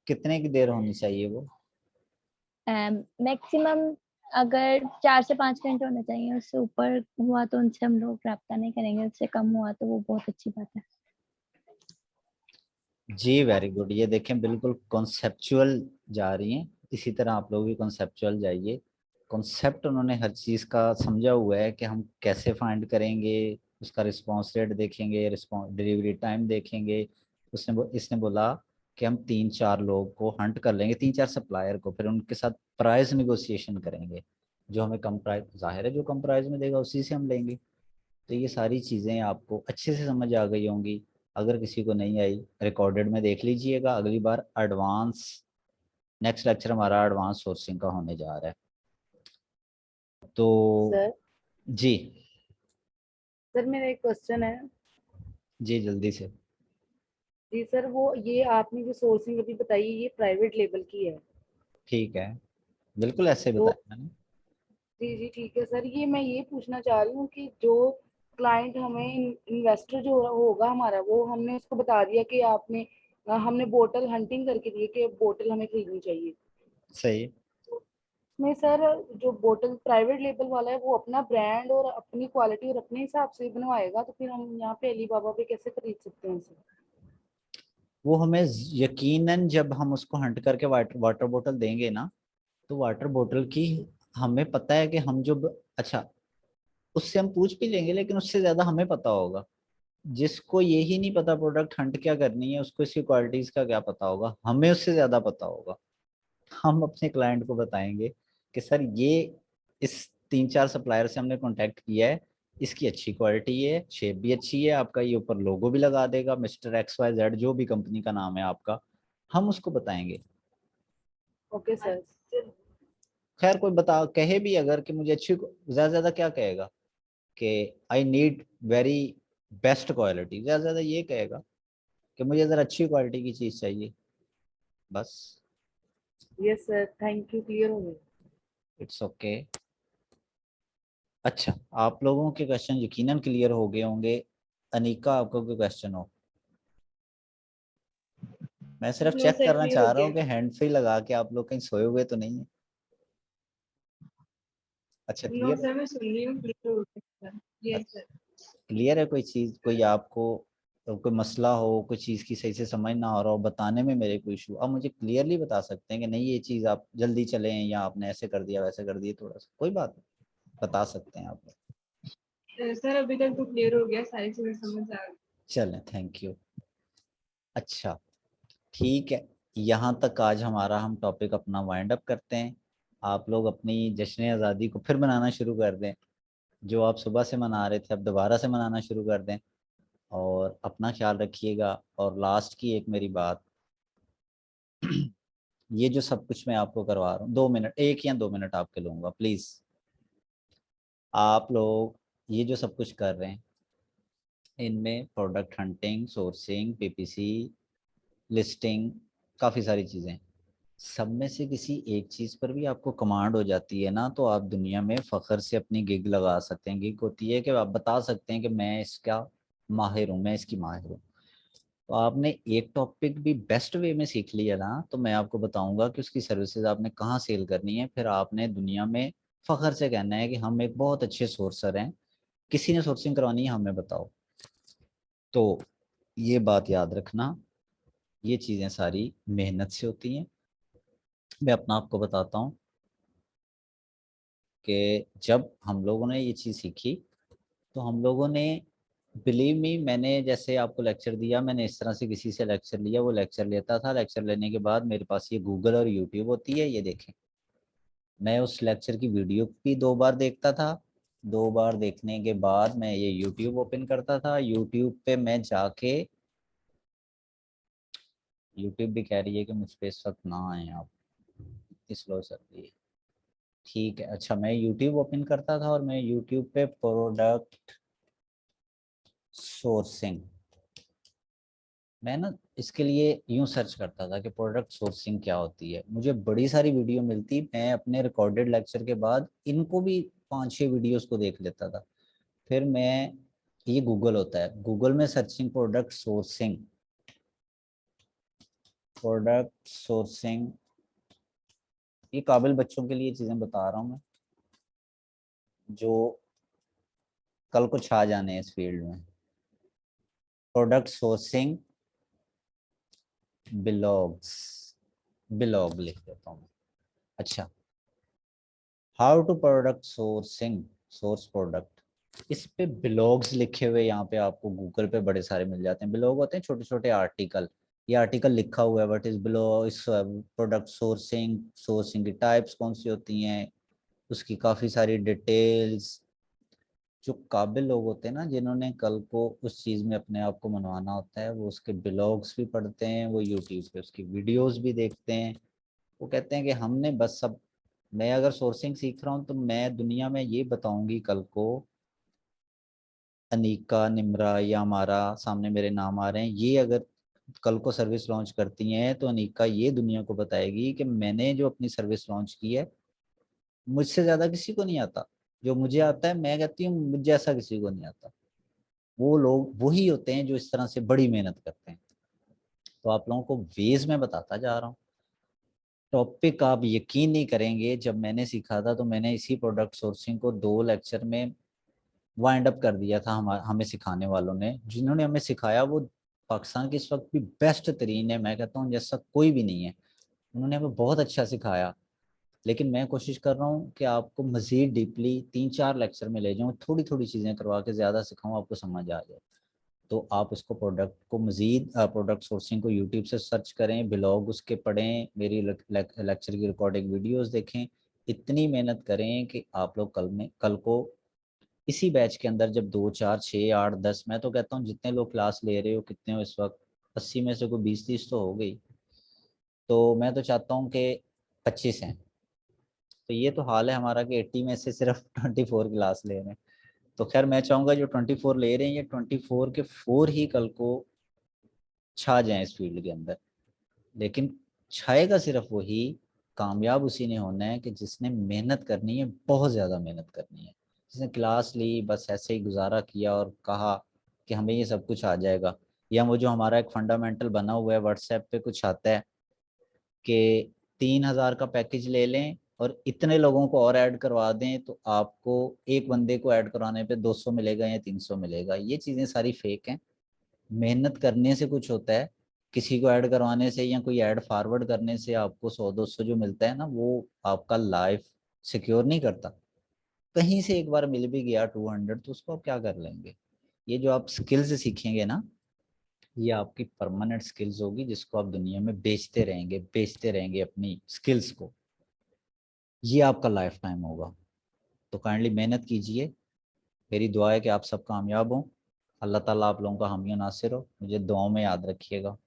S1: कितने की देर होनी चाहिए वो?
S11: मैक्सिमम अगर 4 से 5 घंटे होने चाहिए, उससे ऊपर हुआ तो उनसे हम लोग रब्ता नहीं करेंगे, उससे कम हुआ तो वो बहुत अच्छी बात है।
S1: जी वेरी गुड। ये देखें बिल्कुल कॉन्सेप्चुअल जा रही हैं, इसी तरह आप लोग भी कॉन्सेप्चुअल जाइए। कॉन्सेप्ट उन्होंने हर चीज़ का समझा हुआ है कि हम कैसे फाइंड करेंगे, उसका रिस्पॉन्स रेट देखेंगे, रिस्पॉन्स डिलीवरी टाइम देखेंगे। इसने बोला कि हम 3-4 लोग को हंट कर लेंगे, 3-4 सप्लायर को, फिर उनके साथ प्राइस निगोशिएशन करेंगे। जो हमें कम प्राइस, जाहिर है जो कम प्राइस में देगा उसी से हम लेंगे। तो ये सारी चीज़ें आपको अच्छे से समझ आ गई होंगी। अगर किसी को नहीं आई रिकॉर्डेड में देख लीजिएगा। अगली बार एडवांस, नेक्स्ट लेक्चर हमारा एडवांस सोर्सिंग का होने जा रहा है। तो
S6: सर
S1: जी
S6: सर मेरा एक क्वेश्चन है।
S1: जी जल्दी से।
S6: जी सर, वो ये आपने जो सोर्सिंग अभी बताई ये प्राइवेट लेवल की है?
S1: ठीक है, बिल्कुल ऐसे
S6: तो
S1: बताया मैंने।
S6: जी जी ठीक है सर, ये मैं ये पूछना चाह रही हूँ कि जो क्लाइंट हमें इन्वेस्टर जो होगा हमारा, वो हमने उसको बता दिया कि आपने हमने बोतल हंटिंग करके दी कि बोतल हमें खरीदनी चाहिए।
S1: सही।
S6: में सर जो बोतल प्राइवेट लेबल वाला है वो अपना ब्रांड और अपनी क्वालिटी और अपने हिसाब से बनवाएगा, तो फिर हम यहाँ पे अलीबाबा पे कैसे खरीद सकते हैं सर?
S1: वो हमें यकीनन जब हम उसको हंट करके वाटर बोतल देंगे ना, तो वाटर बोतल की हमें पता है कि हम जो अच्छा उससे हम पूछ भी लेंगे, लेकिन उससे ज्यादा हमें पता होगा। जिसको यही नहीं पता प्रोडक्ट हंट क्या करनी है, उसको इसकी क्वालिटीज का क्या पता होगा, हमें उससे ज्यादा पता होगा। हम अपने क्लाइंट को बताएंगे कि सर ये इस 3-4 सप्लायर से हमने कांटेक्ट किया है, इसकी अच्छी क्वालिटी है, शेप भी अच्छी है, आपका ये ऊपर लोगो भी लगा देगा मिस्टर XYZ, जो भी कंपनी का नाम है आपका, हम उसको बताएंगे।
S6: Okay sir.
S1: खैर कोई बता कहे भी अगर कि मुझे अच्छी, ज्यादा ज्यादा क्या कहेगा कि I need very best quality, ज्यादा ज्यादा ये कहेगा कि मुझे जरा अच्छी क्वालिटी की चीज चाहिए, बस।
S6: Yes sir, thank you, clear हो गया।
S1: It's okay. अच्छा, आप लोगों के क्वेश्चन यकीनन क्लियर हो गए होंगे। अनीका, आपको कोई क्वेश्चन हो? मैं सिर्फ
S6: नो
S1: चेक
S6: सर,
S1: करना
S6: क्लियर हो
S1: चाह रहा
S6: गया।
S1: हूँ कि हैंड फ्री लगा के आप लोग कहीं सोए हुए तो नहीं है। अच्छा
S6: नो
S1: क्लियर,
S6: सर, मैं सुन रही हूँ, क्लियर हो गया सर। Yes sir.
S1: क्लियर है? कोई चीज, कोई आपको कोई मसला हो, कोई चीज की सही से समझ ना आ रहा हो, बताने में मेरे कोई इशू, आप मुझे क्लियरली बता सकते हैं कि नहीं ये चीज आप जल्दी चलें, या आपने ऐसे कर दिया वैसे कर दिया, थोड़ा सा कोई बात नहीं, बता सकते हैं आप।
S6: सर अभी तक तो क्लियर हो गया, सारी चीजें समझ आ गई।
S1: चलें, थैंक यू। अच्छा ठीक है, यहाँ तक आज हमारा हम टॉपिक अपना वाइंड अप करते हैं। आप लोग अपनी जश्न आज़ादी को फिर मनाना शुरू कर दें, जो आप सुबह से मना रहे थे अब दोबारा से मनाना शुरू कर दें, और अपना ख्याल रखिएगा। और लास्ट की एक मेरी बात, ये जो सब कुछ मैं आपको करवा रहा हूँ, 2 मिनट, 1 या 2 मिनट आपके लूँगा प्लीज़। आप लोग ये जो सब कुछ कर रहे हैं, इनमें product hunting, sourcing, PPC, listing, काफ़ी सारी चीज़ें, सब में से किसी एक चीज़ पर भी आपको कमांड हो जाती है ना, तो आप दुनिया में फ़ख्र से अपनी गिग लगा सकते हैं। गिग होती है कि आप बता सकते हैं कि मैं इसका माहिर हूँ, मैं इसकी माहिर हूँ। तो आपने एक टॉपिक भी बेस्ट वे में सीख लिया ना, तो मैं आपको बताऊंगा कि उसकी सर्विसेज आपने कहाँ सेल करनी है, फिर आपने दुनिया में फ़ख्र से कहना है कि हम एक बहुत अच्छे सोर्सर हैं, किसी ने सोर्सिंग करवानी है हमें बताओ। तो ये बात याद रखना, ये चीज़ें सारी मेहनत से होती हैं। मैं अपना आपको बताता हूँ कि जब हम लोगों ने ये चीज़ सीखी, तो हम लोगों ने, बिलीव मी, मैंने जैसे आपको लेक्चर दिया, मैंने इस तरह से किसी से लेक्चर लिया, वो लेक्चर लेता था, लेक्चर लेने के बाद मेरे पास ये गूगल और यूट्यूब होती है, ये देखें, मैं उस लेक्चर की वीडियो भी 2 बार देखता था, 2 बार देखने के बाद मैं ये यूट्यूब ओपन करता था, यूट्यूब पे मैं जाके, यूट्यूब भी कह रही है कि मुझ पर इस वक्त ना आए आप, स्लो चल रही है, ठीक है। अच्छा, मैं यूट्यूब ओपन करता था और मैं यूट्यूब पे प्रोडक्ट सोर्सिंग, मैं ना इसके लिए यूं सर्च करता था कि प्रोडक्ट सोर्सिंग क्या होती है, मुझे बड़ी सारी वीडियो मिलती, मैं अपने रिकॉर्डेड लेक्चर के बाद इनको भी 5-6 वीडियोस को देख लेता था। फिर मैं, ये गूगल होता है, गूगल में searching product sourcing, product sourcing, ये काबिल बच्चों के लिए चीज़ें बता रहा हूँ मैं, जो कल को छा जाने हैं इस फील्ड में। प्रोडक्ट सोर्सिंग ब्लॉग्स, ब्लॉग लिख देता हूँ। अच्छा, how to product sourcing, source product, इस पे ब्लॉग्स लिखे हुए यहाँ पे आपको गूगल पे बड़े सारे मिल जाते हैं। ब्लॉग होते हैं छोटे छोटे आर्टिकल, ये आर्टिकल लिखा हुआ है व्हाट इज ब्लॉग, इस प्रोडक्ट सोर्सिंग, सोर्सिंग की टाइप्स कौन सी होती हैं, उसकी काफ़ी सारी डिटेल्स। जो काबिल लोग होते हैं ना, जिन्होंने कल को उस चीज़ में अपने आप को मनवाना होता है, वो उसके ब्लॉग्स भी पढ़ते हैं, वो यूट्यूब पे उसकी वीडियोस भी देखते हैं। वो कहते हैं कि हमने बस सब, मैं अगर सोर्सिंग सीख रहा हूँ तो मैं दुनिया में ये बताऊंगी कल को, अनीका, निम्रा, या हमारा सामने मेरे नाम आ रहे हैं, ये अगर कल को सर्विस लॉन्च करती हैं तो अनीका ये दुनिया को बताएगी कि मैंने जो अपनी सर्विस लॉन्च की है, मुझसे ज़्यादा किसी को नहीं आता, जो मुझे आता है मैं कहती हूँ मुझे जैसा किसी को नहीं आता। वो लोग वही होते हैं जो इस तरह से बड़ी मेहनत करते हैं। तो आप लोगों को वेज में बताता जा रहा हूँ। टॉपिक आप यकीन नहीं करेंगे, जब मैंने सीखा था तो मैंने इसी प्रोडक्ट सोर्सिंग को 2 लेक्चर में वाइंड अप कर दिया था। हमें सिखाने वालों ने, जिन्होंने हमें सिखाया, वो पाकिस्तान के इस वक्त भी बेस्ट तरीन है, मैं कहता हूँ जैसा कोई भी नहीं है, उन्होंने हमें बहुत अच्छा सिखाया।
S2: लेकिन मैं कोशिश कर रहा हूँ कि आपको मज़ीद डीपली 3-4 लेक्चर में ले जाऊँ, थोड़ी थोड़ी चीज़ें करवा के ज़्यादा सिखाऊँ, आपको समझ आ जाए। तो आप उसको प्रोडक्ट को मज़ीद प्रोडक्ट सोर्सिंग को यूट्यूब से सर्च करें, ब्लॉग उसके पढ़ें, मेरी लेक्चर की रिकॉर्डिंग वीडियोस देखें, इतनी मेहनत करें कि आप लोग कल को इसी बैच के अंदर जब 2, 4, 6, 8, 10, मैं तो कहता हूँ जितने लोग क्लास ले रहे हो, कितने हो इस वक्त, 80 में से कोई 20-30 तो हो गई, तो मैं तो चाहता हूँ कि 25 हैं। तो ये तो हाल है हमारा कि 80 में से सिर्फ 24 क्लास ले रहे हैं। तो खैर मैं चाहूँगा जो 24 ले रहे हैं, ये 24 के 4 ही कल को छा जाएं इस फील्ड के अंदर। लेकिन छाएगा सिर्फ वही, कामयाब उसी ने होना है कि जिसने मेहनत करनी है, बहुत ज़्यादा मेहनत करनी है। जिसने क्लास ली, बस ऐसे ही गुजारा किया और कहा कि हमें ये सब कुछ आ जाएगा, या वो जो हमारा एक फंडामेंटल बना हुआ है व्हाट्सएप पे कुछ आता है कि 3,000 का पैकेज ले लें और इतने लोगों को और ऐड करवा दें तो आपको एक बंदे को ऐड करवाने पे 200 मिलेगा या 300 मिलेगा। ये चीज़ें सारी फेक हैं। मेहनत करने से कुछ होता है, किसी को ऐड करवाने से या कोई ऐड फॉरवर्ड करने से आपको 100-200 जो मिलता है ना, वो आपका लाइफ सिक्योर नहीं करता। कहीं से एक बार मिल भी गया 200 तो उसको आप क्या कर लेंगे। ये जो आप स्किल्स सीखेंगे ना, ये आपकी परमानेंट स्किल्स होगी, जिसको आप दुनिया में बेचते रहेंगे अपनी स्किल्स को। ये आपका लाइफ टाइम होगा। तो काइंडली मेहनत कीजिए। मेरी दुआ है कि आप सब कामयाब हों। अल्लाह ताला आप लोगों का हामी नासिर हो। मुझे दुआओं में याद रखिएगा।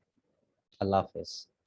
S2: अल्लाह हाफ़िज़।